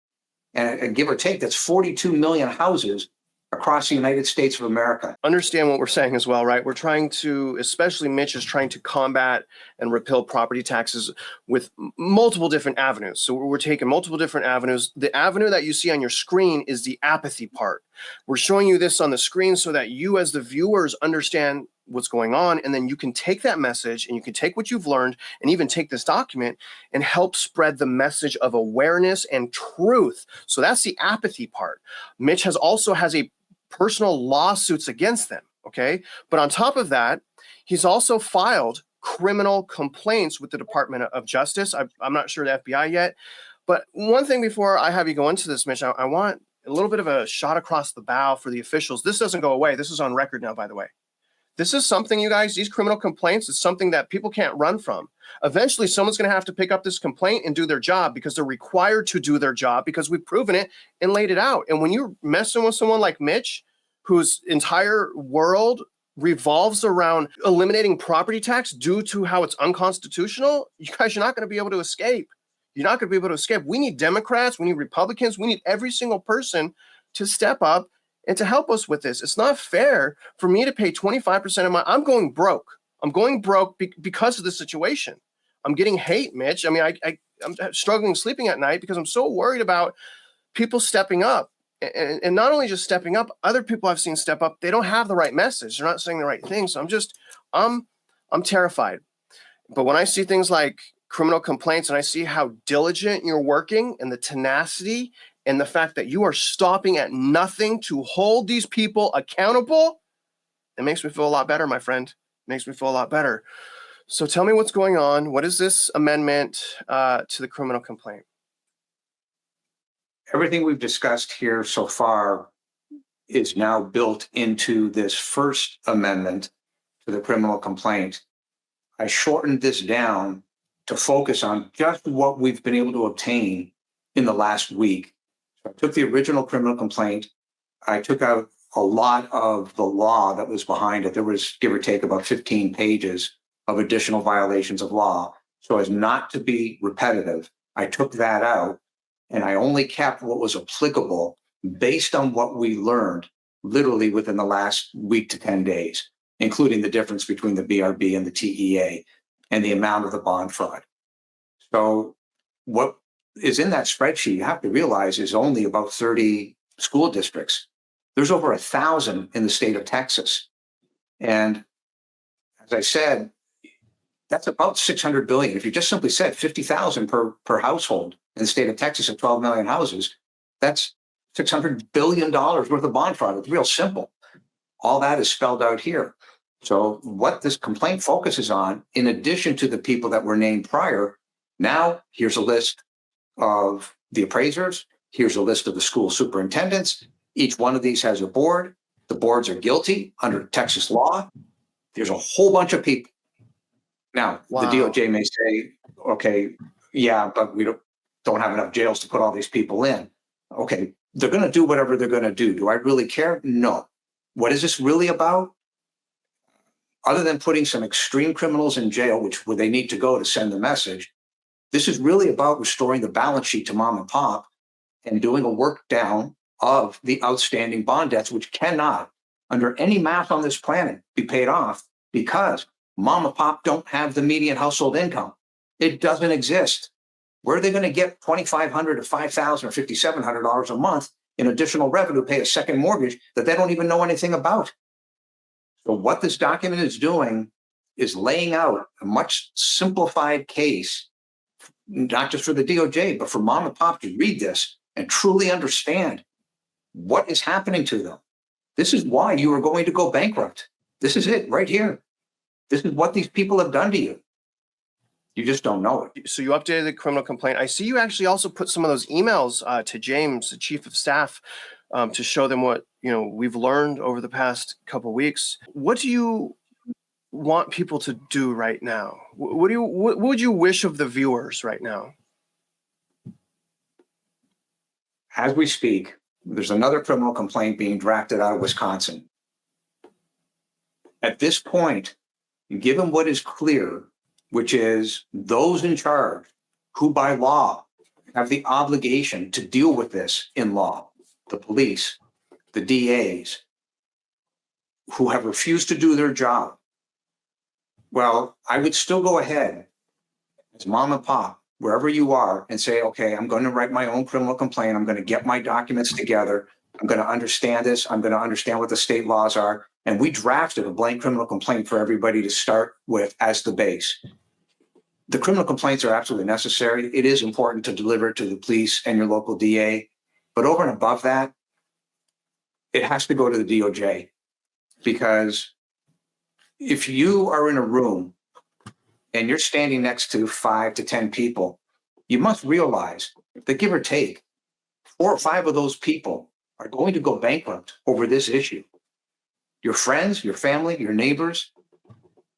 And give or take, that's 42 million houses across the United States of America. Understand what we're saying as well, right? We're trying to, especially Mitch is trying to combat and repeal property taxes with multiple different avenues. So we're taking multiple different avenues. The avenue that you see on your screen is the apathy part. We're showing you this on the screen so that you as the viewers understand what's going on, and then you can take that message and you can take what you've learned and even take this document and help spread the message of awareness and truth. So that's the apathy part. Mitch also has a personal lawsuits against them, okay? But on top of that, he's also filed criminal complaints with the Department of Justice. I'm not sure the FBI yet, but one thing before I have you go into this, Mitch, I want a little bit of a shot across the bow for the officials. This doesn't go away. This is on record now, by the way. This is something, you guys, these criminal complaints is something that people can't run from. Eventually, someone's going to have to pick up this complaint and do their job because they're required to do their job because we've proven it and laid it out. And when you're messing with someone like Mitch, whose entire world revolves around eliminating property tax due to how it's unconstitutional, you guys are not going to be able to escape. You're not going to be able to escape. We need Democrats, we need Republicans, we need every single person to step up and to help us with this. It's not fair for me to pay 25% of I'm going broke. I'm going broke because of the situation. I'm getting hate, Mitch. I mean, I'm struggling sleeping at night because I'm so worried about people stepping up. And not only just stepping up, other people I've seen step up, they don't have the right message. They're not saying the right thing. So I'm terrified. But when I see things like criminal complaints and I see how diligent you're working and the tenacity and the fact that you are stopping at nothing to hold these people accountable, it makes me feel a lot better, my friend. It makes me feel a lot better. So tell me what's going on. What is this amendment to the criminal complaint? Everything we've discussed here so far is now built into this first amendment to the criminal complaint. I shortened this down to focus on just what we've been able to obtain in the last week. I took the original criminal complaint. I took out a lot of the law that was behind it. There was, give or take, about 15 pages of additional violations of law. So as not to be repetitive, I took that out and I only kept what was applicable based on what we learned literally within the last week to 10 days, including the difference between the BRB and the TEA and the amount of the bond fraud. So what is in that spreadsheet, you have to realize, is only about 30 school districts. There's over 1,000 in the state of Texas. And as I said, that's about 600 billion. If you just simply said 50,000 per household in the state of Texas at 12 million houses, that's $600 billion worth of bond fraud. It's real simple. All that is spelled out here. So what this complaint focuses on, in addition to the people that were named prior, now here's a list of the appraisers. Here's a list of the school superintendents. Each one of these has a board. The boards are guilty under Texas law. There's a whole bunch of people. Now, the DOJ may say, okay, yeah, but we don't have enough jails to put all these people in. Okay, they're going to do whatever they're going to do. Do I really care? No. What is this really about? Other than putting some extreme criminals in jail, where they need to go to send the message, this is really about restoring the balance sheet to mom and pop and doing a work down of the outstanding bond debts, which cannot, under any math on this planet, be paid off because mom and pop don't have the median household income. It doesn't exist. Where are they going to get $2,500 to $5,000 or $5,700 a month in additional revenue to pay a second mortgage that they don't even know anything about? So what this document is doing is laying out a much simplified case, not just for the DOJ, but for mom and pop to read this and truly understand what is happening to them. This is why you are going to go bankrupt. This is it right here. This is what these people have done to you. You just don't know it. So you updated the criminal complaint. I see you actually also put some of those emails to James, the chief of staff, to show them what we've learned over the past couple of weeks. What do you want people to do right now? What would you wish of the viewers right now? As we speak, there's another criminal complaint being drafted out of Wisconsin. At this point, given what is clear, which is those in charge who by law have the obligation to deal with this in law, the police, the DAs, who have refused to do their job. Well, I would still go ahead as mom and pop, wherever you are, and say, okay, I'm going to write my own criminal complaint. I'm going to get my documents together. I'm going to understand this. I'm going to understand what the state laws are. And we drafted a blank criminal complaint for everybody to start with as the base. The criminal complaints are absolutely necessary. It is important to deliver it to the police and your local DA. But over and above that, it has to go to the DOJ. Because if you are in a room and you're standing next to 5 to 10 people, you must realize that give or take, 4 or 5 of those people are going to go bankrupt over this issue. Your friends, your family, your neighbors.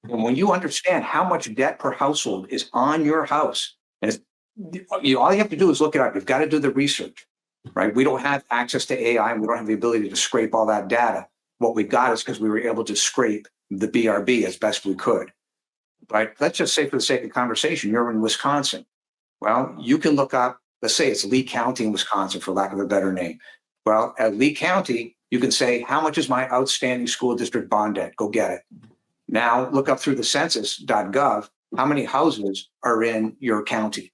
And when you understand how much debt per household is on your house, and all you have to do is look it up. You've got to do the research, right? We don't have access to AI and we don't have the ability to scrape all that data. What we got is because we were able to scrape the BRB as best we could. But let's just say for the sake of conversation, you're in Wisconsin. Well, you can look up, let's say it's Lee County in Wisconsin, for lack of a better name. Well, at Lee County, you can say, how much is my outstanding school district bond debt? Go get it. Now look up through the census.gov, how many houses are in your county?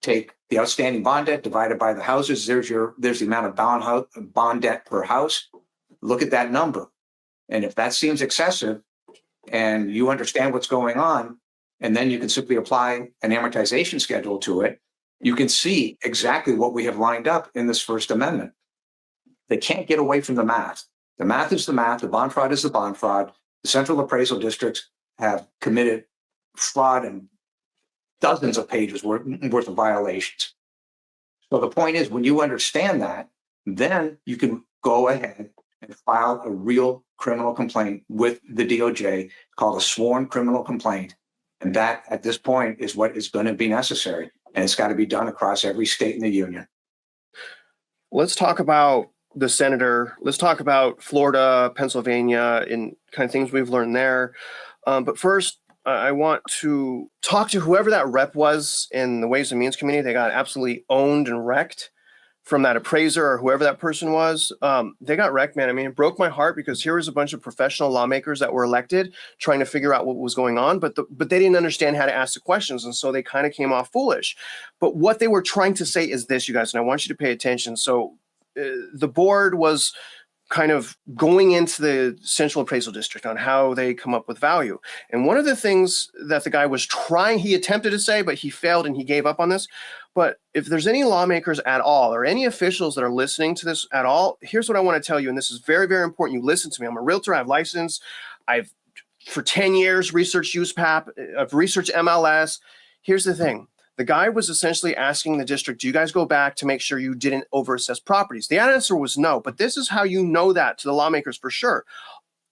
Take the outstanding bond debt divided by the houses. There's the amount of bond debt per house. Look at that number. And if that seems excessive and you understand what's going on, and then you can simply apply an amortization schedule to it, you can see exactly what we have lined up in this First Amendment. They can't get away from the math. The math is the math. The bond fraud is the bond fraud. The central appraisal districts have committed fraud and dozens of pages worth of violations. So the point is, when you understand that, then you can go ahead and file a real criminal complaint with the DOJ called a sworn criminal complaint. And that, at this point, is what is going to be necessary. And it's got to be done across every state in the union. Let's talk about the senator. Let's talk about Florida, Pennsylvania, and kind of things we've learned there. But first, I want to talk to whoever that rep was in the Ways and Means Committee. They got absolutely owned and wrecked from that appraiser or whoever that person was. They got wrecked, man. I mean, it broke my heart because here was a bunch of professional lawmakers that were elected trying to figure out what was going on, but they didn't understand how to ask the questions, and so they kind of came off foolish. But what they were trying to say is this, you guys, and I want you to pay attention. So the board was kind of going into the central appraisal district on how they come up with value. And one of the things that the guy was trying, he attempted to say, but he failed and he gave up on this. But if there's any lawmakers at all or any officials that are listening to this at all, here's what I want to tell you. And this is very, very important. You listen to me. I'm a realtor. I have license. I've, for 10 years, researched USPAP. I've researched MLS. Here's the thing. The guy was essentially asking the district, do you guys go back to make sure you didn't overassess properties? The answer was no, but this is how you know that to the lawmakers for sure.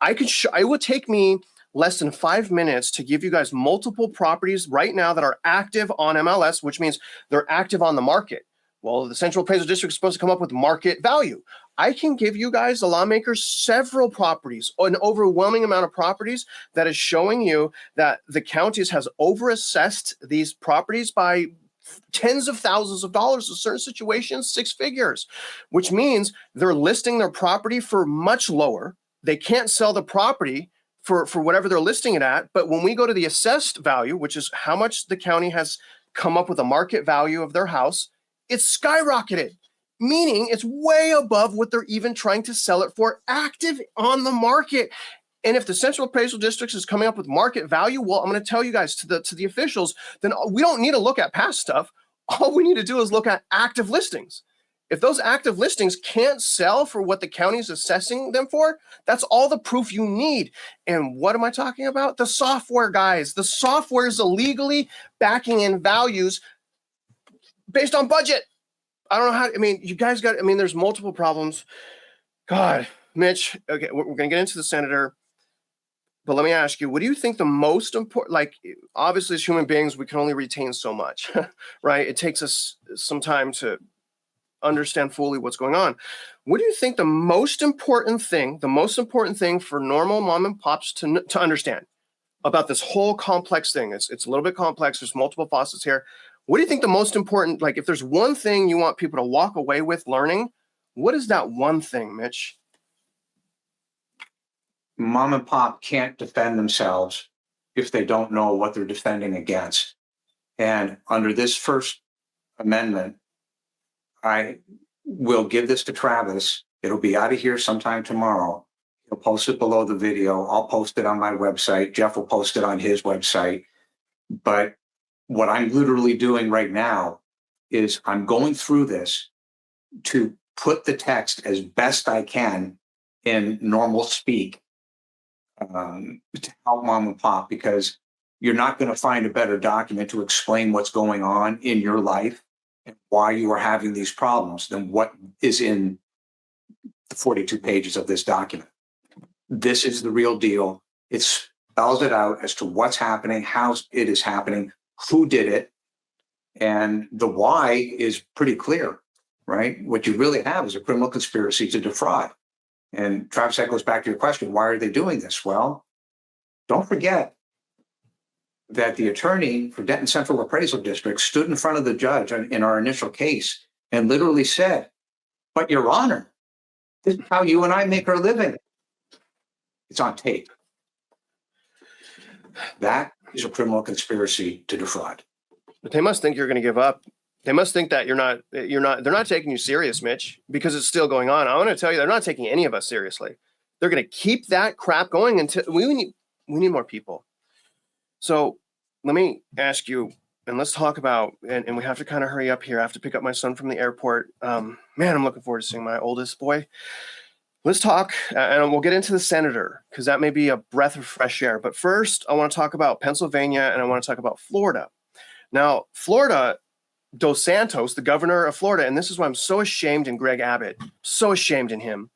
It would take me less than 5 minutes to give you guys multiple properties right now that are active on MLS, which means they're active on the market. Well, the Central Appraisal District is supposed to come up with market value. I can give you guys, the lawmakers, several properties, an overwhelming amount of properties that is showing you that the counties has overassessed these properties by tens of thousands of dollars in certain situations, 6 figures, which means they're listing their property for much lower. They can't sell the property for whatever they're listing it at. But when we go to the assessed value, which is how much the county has come up with a market value of their house, it's skyrocketed, meaning it's way above what they're even trying to sell it for active on the market. And if the Central Appraisal District is coming up with market value, well, I'm going to tell you guys, to the officials, then we don't need to look at past stuff. All we need to do is look at active listings. If those active listings can't sell for what the county is assessing them for, that's all the proof you need. And what am I talking about? The software, guys. The software is illegally backing in values based on budget. I don't know how, I mean, you guys got, I mean, there's multiple problems. God, Mitch, okay, we're going to get into the senator. But let me ask you, what do you think the most important, like, obviously as human beings, we can only retain so much, right? It takes us some time to understand fully what's going on. What do you think the most important thing for normal mom and pops to understand about this whole complex thing? It's a little bit complex. There's multiple facets here. What do you think the most important, like if there's one thing you want people to walk away with learning, what is that one thing, Mitch? Mom and pop can't defend themselves if they don't know what they're defending against. And under this First Amendment, I will give this to Travis. It'll be out of here sometime tomorrow. He'll post it below the video. I'll post it on my website. Jeff will post it on his website. But what I'm literally doing right now is I'm going through this to put the text as best I can in normal speak to help mom and pop, because you're not going to find a better document to explain what's going on in your life and why you are having these problems than what is in the 42 pages of this document. This is the real deal. It spells it out as to what's happening, how it is happening, who did it, and the why is pretty clear, right? What you really have is a criminal conspiracy to defraud. And Travis, that goes back to your question, why are they doing this? Well, don't forget that the attorney for Denton Central Appraisal District stood in front of the judge in our initial case and literally said, "But Your Honor, this is how you and I make our living." It's on tape. That is a criminal conspiracy to defraud. But they must think you're going to give up. They must think that they're not taking you serious, Mitch, because it's still going on. I want to tell you, they're not taking any of us seriously. They're going to keep that crap going until we need more people. So let me ask you, and let's talk about, and we have to kind of hurry up here. I have to pick up my son from the airport. Man, I'm looking forward to seeing my oldest boy. Let's talk, and we'll get into the senator, because that may be a breath of fresh air. But first, I want to talk about Pennsylvania, and I want to talk about Florida. Now, Florida, Dos Santos, the governor of Florida, and this is why I'm so ashamed in Greg Abbott, so ashamed in him.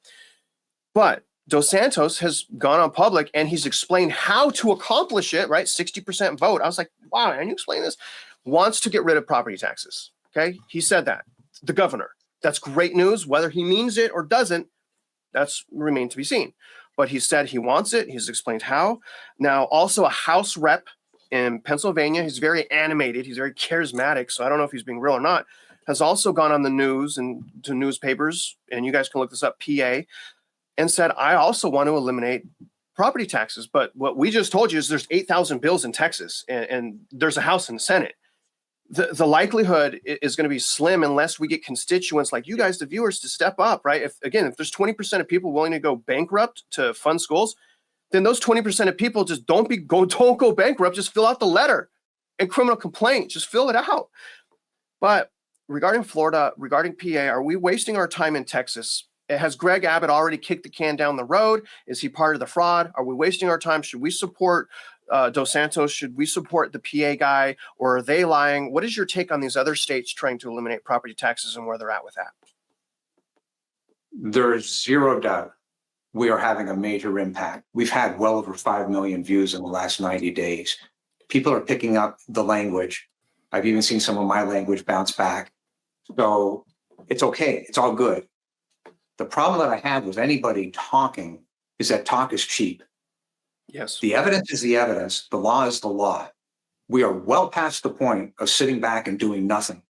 But Dos Santos has gone on public and he's explained how to accomplish it, right? 60% vote. I was like, wow, can you explain this? Wants to get rid of property taxes. Okay. He said that. The governor. That's great news. Whether he means it or doesn't, that's remained to be seen. But he said he wants it. He's explained how. Now, also a House rep in Pennsylvania, he's very animated, he's very charismatic, so I don't know if he's being real or not, has also gone on the news and to newspapers, and you guys can look this up, PA, and said, I also want to eliminate property taxes. But what we just told you is there's 8,000 bills in Texas, and there's a House and the Senate. The likelihood is going to be slim unless we get constituents like you guys, the viewers, to step up, right? If there's 20% of people willing to go bankrupt to fund schools, then those 20% of people just don't go bankrupt. Just fill out the letter and criminal complaint. Just fill it out. But regarding Florida, regarding PA, are we wasting our time in Texas? Has Greg Abbott already kicked the can down the road? Is he part of the fraud? Are we wasting our time? Should we support Dos Santos? Should we support the PA guy? Or are they lying? What is your take on these other states trying to eliminate property taxes and where they're at with that? There's zero doubt we are having a major impact. We've had well over 5 million views in the last 90 days. People are picking up the language. I've even seen some of my language bounce back. So it's okay. It's all good. The problem that I have with anybody talking is that talk is cheap. Yes. The evidence is the evidence. The law is the law. We are well past the point of sitting back and doing nothing,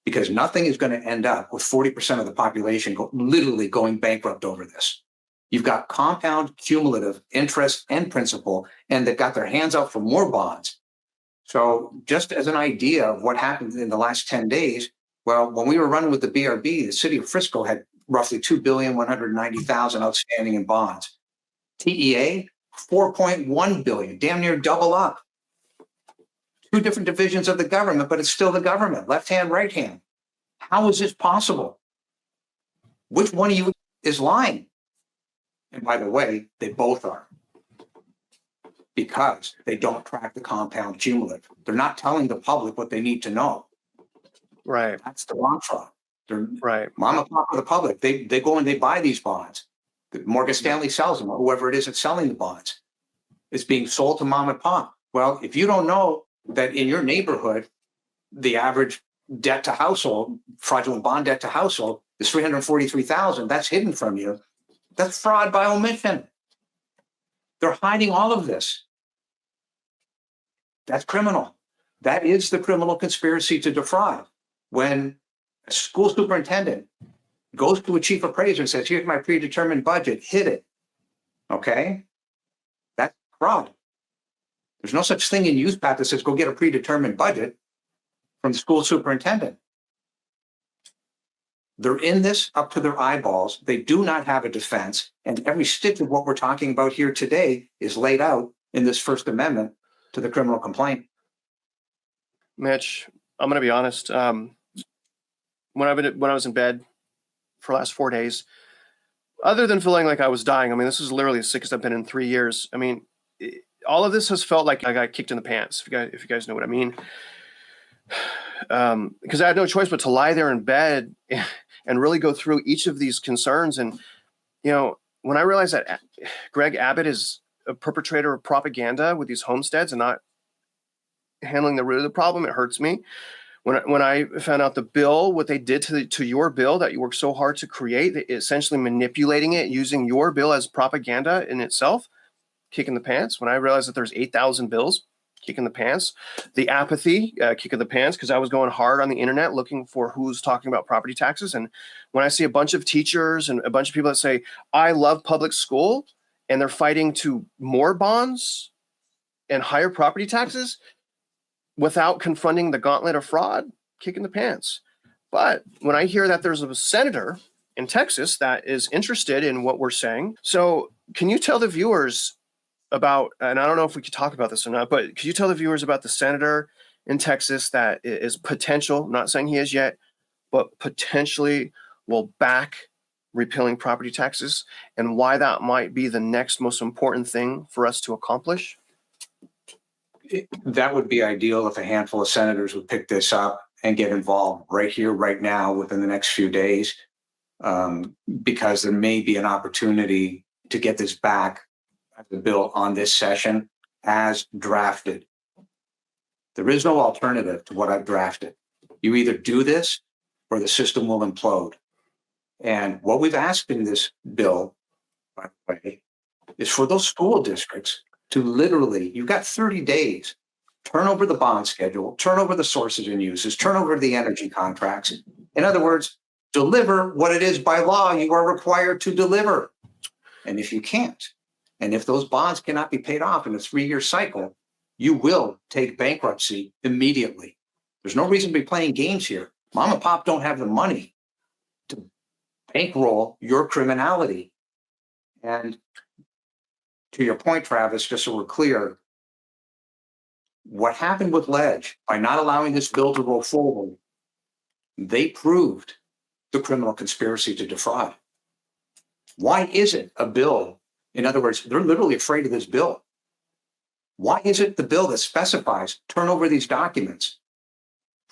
because nothing is going to end up with 40% of the population literally going bankrupt over this. You've got compound cumulative interest and principal, and they've got their hands out for more bonds. So just as an idea of what happened in the last 10 days, well, when we were running with the BRB, the city of Frisco had roughly $2,190,000 outstanding in bonds. TEA, $4.1 billion, damn near double up. Two different divisions of the government, but it's still the government, left hand, right hand. How is this possible? Which one of you is lying? And by the way, they both are, because they don't track the compound cumulative. They're not telling the public what they need to know. Right. That's the mantra. They're Right. mom and pop for the public. They go and they buy these bonds. Morgan Stanley sells them, or whoever it is that's selling the bonds. It's being sold to mom and pop. Well, if you don't know that in your neighborhood, the average debt to household, fraudulent bond debt to household is $343,000, that's hidden from you. That's fraud by omission. They're hiding all of this. That's criminal. That is the criminal conspiracy to defraud. When a school superintendent goes to a chief appraiser and says, here's my predetermined budget, hit it. Okay? That's fraud. There's no such thing in USPAT that says go get a predetermined budget from the school superintendent. They're in this up to their eyeballs. They do not have a defense. And every stitch of what we're talking about here today is laid out in this First Amendment to the criminal complaint. Mitch, I'm going to be honest. When I was in bed for the last 4 days, other than feeling like I was dying, I mean, this is literally the sickest I've been in 3 years. I mean, all of this has felt like I got kicked in the pants, if you guys know what I mean. Because I had no choice but to lie there in bed and really go through each of these concerns. And, you know, when I realized that Greg Abbott is a perpetrator of propaganda with these homesteads and not handling the root of the problem, it hurts me. When I found out the bill, what they did to your bill that you worked so hard to create, essentially manipulating it, using your bill as propaganda in itself, kick in the pants. When I realized that there's 8,000 bills, kick in the pants. The apathy, kick in the pants, because I was going hard on the internet looking for who's talking about property taxes. And when I see a bunch of teachers and a bunch of people that say, I love public school, and they're fighting to more bonds and higher property taxes without confronting the gauntlet of fraud, kick in the pants. But when I hear that there's a senator in Texas that is interested in what we're saying, so can you tell the viewers about, and I don't know if we could talk about this or not, but could you tell the viewers about the senator in Texas that is potential, I'm not saying he is yet, but potentially will back repealing property taxes, and why that might be the next most important thing for us to accomplish? That would be ideal if a handful of senators would pick this up and get involved right here, right now, within the next few days, because there may be an opportunity to get this back, the bill on this session as drafted. There is no alternative to what I've drafted. You either do this or the system will implode. And what we've asked in this bill, by the way, is for those school districts to literally, you've got 30 days, turn over the bond schedule, turn over the sources and uses, turn over the energy contracts. In other words, deliver what it is by law you are required to deliver. And if you can't, and if those bonds cannot be paid off in a 3-year cycle, you will take bankruptcy immediately. There's no reason to be playing games here. Mom and pop don't have the money to bankroll your criminality. And to your point, Travis, just so we're clear, what happened with Ledge, by not allowing this bill to go forward, they proved the criminal conspiracy to defraud. Why isn't a bill, in other words, they're literally afraid of this bill. Why isn't the bill that specifies turn over these documents,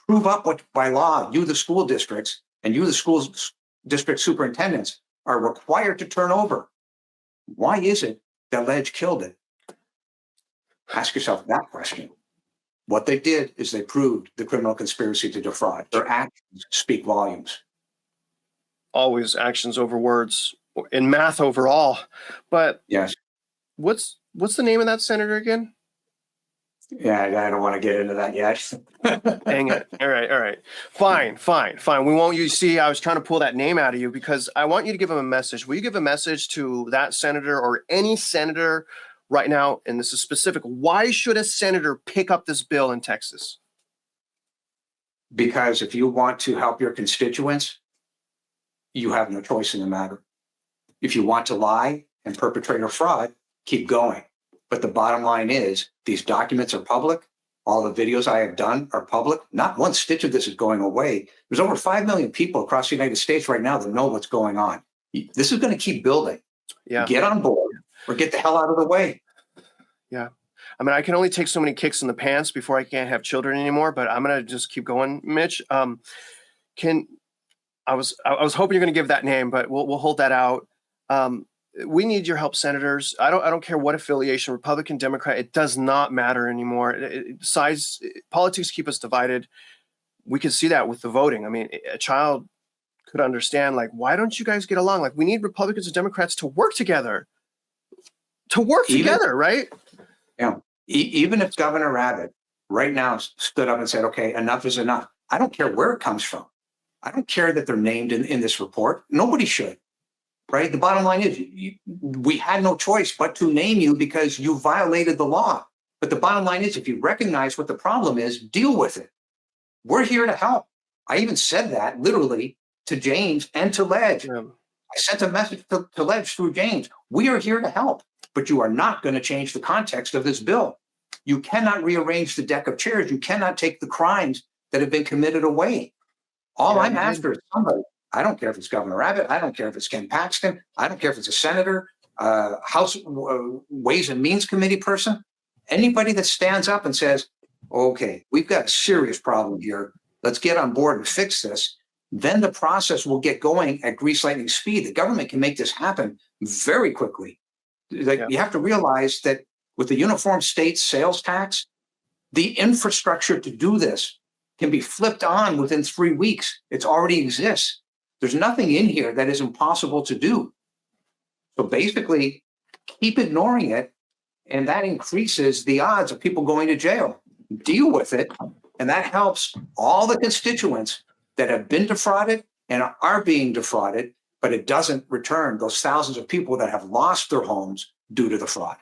prove up what by law you, the school districts, and you, the school district superintendents, are required to turn over? Why is it that Ledge killed it? Ask yourself that question. What they did is they proved the criminal conspiracy to defraud. Their actions speak volumes. Always actions over words, in math overall. But yes, what's the name of that senator again? Yeah, I don't want to get into that yet. Dang it. All right. Fine. We won't. You see, I was trying to pull that name out of you because I want you to give him a message. Will you give a message to that senator or any senator right now? And this is specific. Why should a senator pick up this bill in Texas? Because if you want to help your constituents, you have no choice in the matter. If you want to lie and perpetrate a fraud, keep going. But the bottom line is these documents are public. All the videos I have done are public. Not one stitch of this is going away. There's over 5 million people across the United States right now that know what's going on. This is going to keep building. Yeah. Get on board or get the hell out of the way. Yeah. I mean, I can only take so many kicks in the pants before I can't have children anymore, but I'm going to just keep going, Mitch. I was hoping you're going to give that name, but we'll hold that out. We need your help, senators. I don't care what affiliation, Republican, Democrat, it does not matter anymore. Politics keep us divided. We can see that with the voting. I mean, a child could understand, like, why don't you guys get along? Like, we need Republicans and Democrats to work together. Right? Yeah. Even if Governor Abbott right now stood up and said, okay, enough is enough. I don't care where it comes from. I don't care that they're named in this report. Nobody should. Right. The bottom line is we had no choice but to name you because you violated the law. But the bottom line is, if you recognize what the problem is, deal with it. We're here to help. I even said that literally to James and to Ledge. Yeah. I sent a message to Ledge through James. We are here to help, but you are not going to change the context of this bill. You cannot rearrange the deck of chairs. You cannot take the crimes that have been committed away. All I'm after is somebody. I don't care if it's Governor Abbott. I don't care if it's Ken Paxton. I don't care if it's a senator, House Ways and Means Committee person. Anybody that stands up and says, okay, we've got a serious problem here. Let's get on board and fix this. Then the process will get going at grease lightning speed. The government can make this happen very quickly. You have to realize that with the uniform state sales tax, the infrastructure to do this can be flipped on within 3 weeks. It already exists. There's nothing in here that is impossible to do. So basically, keep ignoring it, and that increases the odds of people going to jail. Deal with it, and that helps all the constituents that have been defrauded and are being defrauded, but it doesn't return those thousands of people that have lost their homes due to the fraud.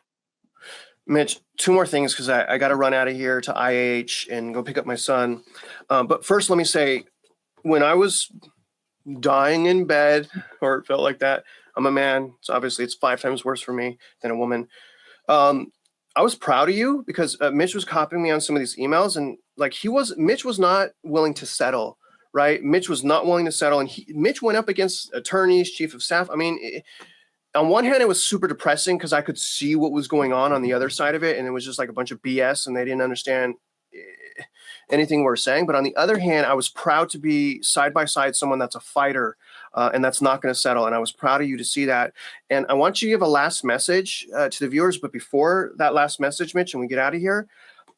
Mitch, 2 more things, because I got to run out of here to IH and go pick up my son. But first, let me say, when I was dying in bed, or it felt like that, I'm a man, so obviously it's 5 times worse for me than a woman. I was proud of you because Mitch was copying me on some of these emails, and like Mitch was not willing to settle, right? Mitch was not willing to settle, and Mitch went up against attorneys, chief of staff. I mean, on one hand, it was super depressing because I could see what was going on the other side of it, and it was just like a bunch of BS, and they didn't understand anything we were saying. But on the other hand, I was proud to be side by side someone that's a fighter and that's not going to settle. And I was proud of you to see that. And I want you to give a last message to the viewers. But before that last message, Mitch, and we get out of here,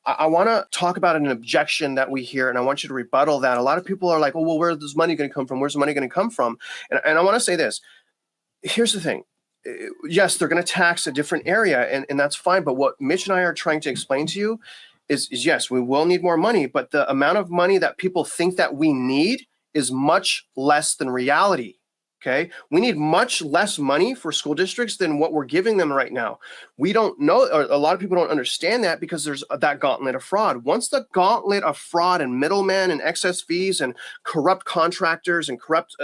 I want to talk about an objection that we hear, and I want you to rebuttal that. A lot of people are like, well, where's this money going to come from? Where's the money going to come from? And I want to say this. Here's the thing. Yes, they're going to tax a different area, and that's fine. But what Mitch and I are trying to explain to you is yes, we will need more money, but the amount of money that people think that we need is much less than reality. Okay. We need much less money for school districts than what we're giving them right now. We don't know, or a lot of people don't understand that because there's that gauntlet of fraud. Once the gauntlet of fraud and middlemen and excess fees and corrupt contractors and corrupt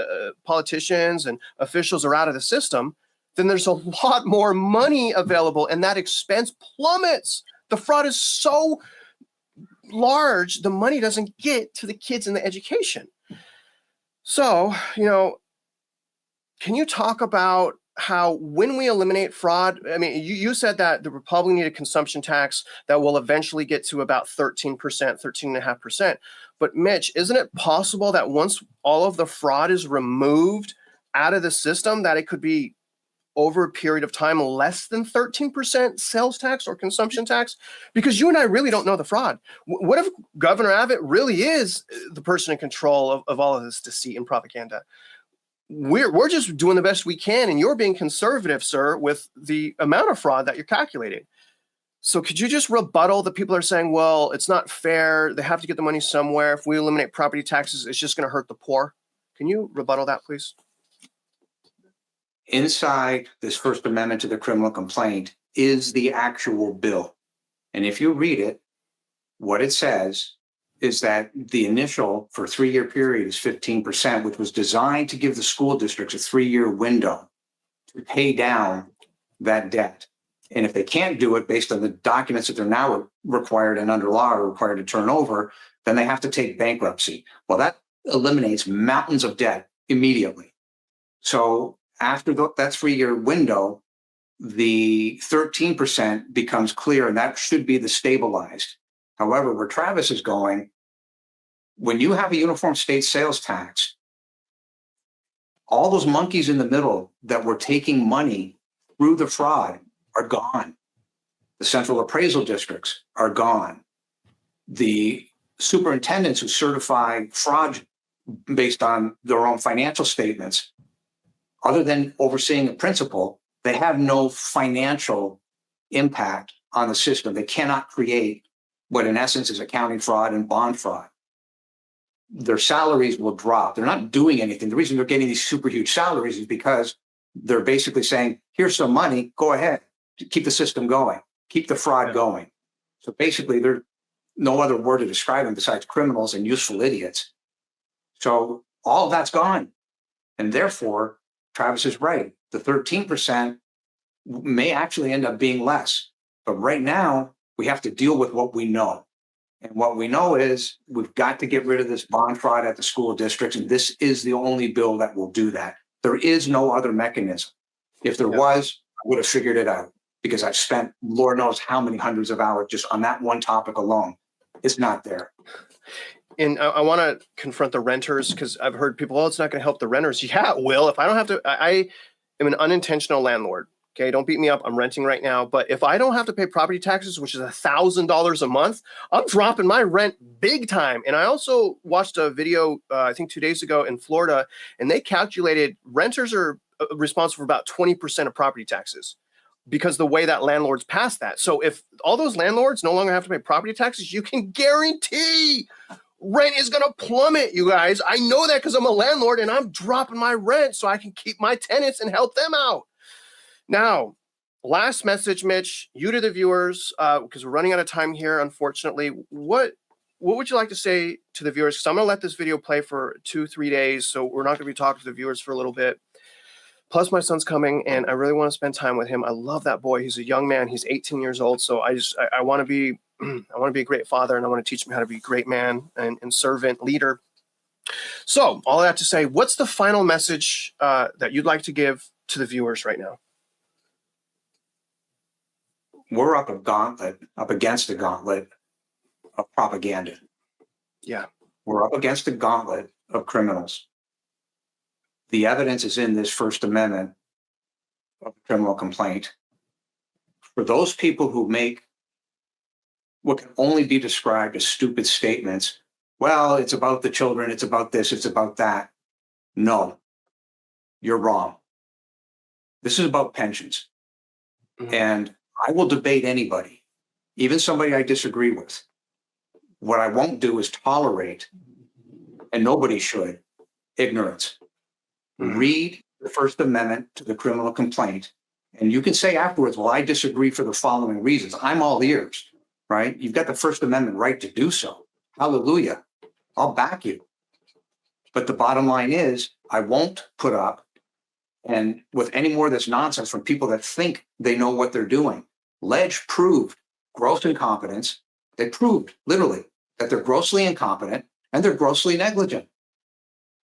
politicians and officials are out of the system, then there's a lot more money available, and that expense plummets. The fraud is so large, the money doesn't get to the kids in the education. So, can you talk about how when we eliminate fraud, I mean, you said that the Republican need a consumption tax that will eventually get to about 13%, 13.5%. But Mitch, isn't it possible that once all of the fraud is removed out of the system, that it could be over a period of time less than 13% sales tax or consumption tax? Because you and I really don't know the fraud. What if Governor Abbott really is the person in control of all of this deceit and propaganda? We're just doing the best we can, and you're being conservative, sir, with the amount of fraud that you're calculating. So could you just rebuttal the people are saying, well, it's not fair, they have to get the money somewhere. If we eliminate property taxes, it's just going to hurt the poor. Can you rebuttal that, please? Inside this First Amendment to the criminal complaint is the actual bill. And if you read it, what it says is that the initial for a 3-year period is 15%, which was designed to give the school districts a 3-year window to pay down that debt. And if they can't do it based on the documents that they're now required and under law are required to turn over, then they have to take bankruptcy. Well, that eliminates mountains of debt immediately. So after that 3-year window, the 13% becomes clear, and that should be the stabilized. However, where Travis is going, when you have a uniform state sales tax, all those monkeys in the middle that were taking money through the fraud are gone. The central appraisal districts are gone. The superintendents who certify fraud based on their own financial statements, other than overseeing a principal, they have no financial impact on the system. They cannot create what in essence is accounting fraud and bond fraud. Their salaries will drop. They're not doing anything. The reason they're getting these super huge salaries is because they're basically saying, here's some money, go ahead, keep the system going, keep the fraud going. So basically there's no other word to describe them besides criminals and useful idiots. So all of that's gone. And therefore, Travis is right. The 13% may actually end up being less. But right now, we have to deal with what we know. And what we know is we've got to get rid of this bond fraud at the school districts. And this is the only bill that will do that. There is no other mechanism. If there was, I would have figured it out because I've spent Lord knows how many hundreds of hours just on that one topic alone. It's not there. And I want to confront the renters because I've heard people, oh, it's not going to help the renters. Yeah, it will. If I don't have to, I am an unintentional landlord. Okay, don't beat me up. I'm renting right now. But if I don't have to pay property taxes, which is $1,000 a month, I'm dropping my rent big time. And I also watched a video, I think 2 days ago in Florida, and they calculated renters are responsible for about 20% of property taxes because the way that landlords pass that. So if all those landlords no longer have to pay property taxes, you can guarantee rent is going to plummet, you guys. I know that because I'm a landlord and I'm dropping my rent so I can keep my tenants and help them out. Now, last message, Mitch, you to the viewers, because we're running out of time here, unfortunately. What would you like to say to the viewers? Because I'm going to let this video play for 2-3 days, so we're not going to be talking to the viewers for a little bit. Plus, my son's coming, and I really want to spend time with him. I love that boy. He's a young man. He's 18 years old, so I want to be I want to be a great father, and I want to teach him how to be a great man and servant, leader. So, all that to say, what's the final message that you'd like to give to the viewers right now? We're up against a gauntlet of propaganda. Yeah. We're up against a gauntlet of criminals. The evidence is in this First Amendment of the criminal complaint. For those people who make what can only be described as stupid statements, well, it's about the children, it's about this, it's about that. No, you're wrong. This is about pensions. Mm-hmm. And I will debate anybody, even somebody I disagree with. What I won't do is tolerate, and nobody should, ignorance. Mm-hmm. Read the First Amendment to the criminal complaint, and you can say afterwards, well, I disagree for the following reasons. I'm all ears, right? You've got the First Amendment right to do so. Hallelujah. I'll back you. But the bottom line is, I won't put up and with any more of this nonsense from people that think they know what they're doing. Ledge proved gross incompetence. They proved literally that they're grossly incompetent and they're grossly negligent.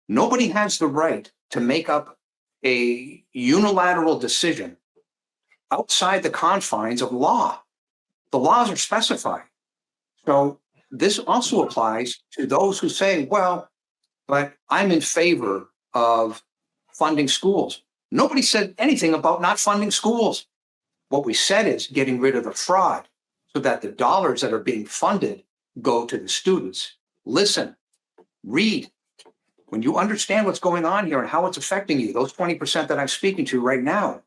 Nobody has the right to make up a unilateral decision outside the confines of law. The laws are specified. So this also applies to those who say, well, but I'm in favor of funding schools. Nobody said anything about not funding schools. What we said is getting rid of the fraud so that the dollars that are being funded go to the students. Listen, read. When you understand what's going on here and how it's affecting you, those 20% that I'm speaking to right now,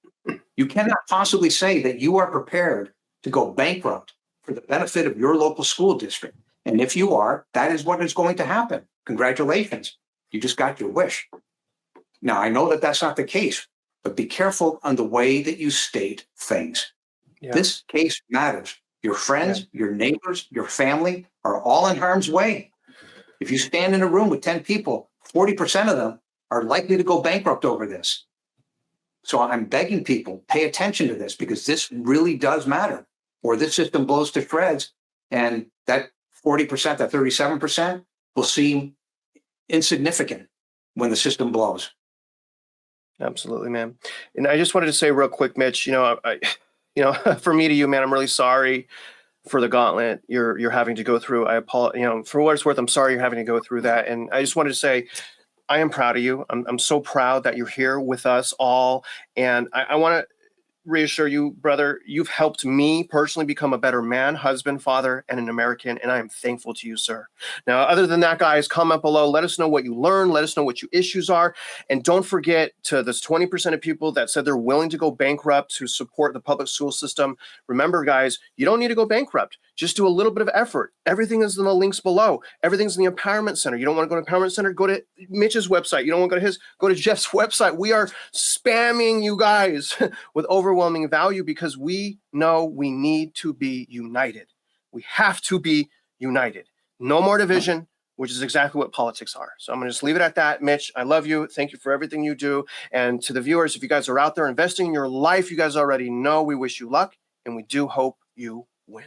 you cannot possibly say that you are prepared to go bankrupt for the benefit of your local school district. And if you are, that is what is going to happen. Congratulations. You just got your wish. Now, I know that that's not the case, but be careful on the way that you state things. Yeah. This case matters. Your friends, your neighbors, your family are all in harm's way. If you stand in a room with 10 people, 40% of them are likely to go bankrupt over this. So I'm begging people, pay attention to this, because this really does matter, or this system blows to shreds, and that 40%, that 37% will seem insignificant when the system blows. Absolutely, man. And I just wanted to say real quick, Mitch, for me to you, man, I'm really sorry for the gauntlet you're having to go through. I apologize, for what it's worth, I'm sorry you're having to go through that. And I just wanted to say, I am proud of you. I'm so proud that you're here with us all. And I want to reassure you, brother, you've helped me personally become a better man, husband, father, and an American, and I am thankful to you, sir. Now, other than that, guys, comment below. Let us know what you learned. Let us know what your issues are. And don't forget to this 20% of people that said they're willing to go bankrupt to support the public school system. Remember, guys, you don't need to go bankrupt. Just do a little bit of effort. Everything is in the links below. Everything's in the Empowerment Center. You don't want to go to Empowerment Center, go to Mitch's website. You don't want to go to his, go to Jeff's website. We are spamming you guys with overwhelming value because we know we need to be united. We have to be united. No more division, which is exactly what politics are. So I'm going to just leave it at that. Mitch, I love you. Thank you for everything you do. And to the viewers, if you guys are out there investing in your life, you guys already know we wish you luck, and we do hope you win.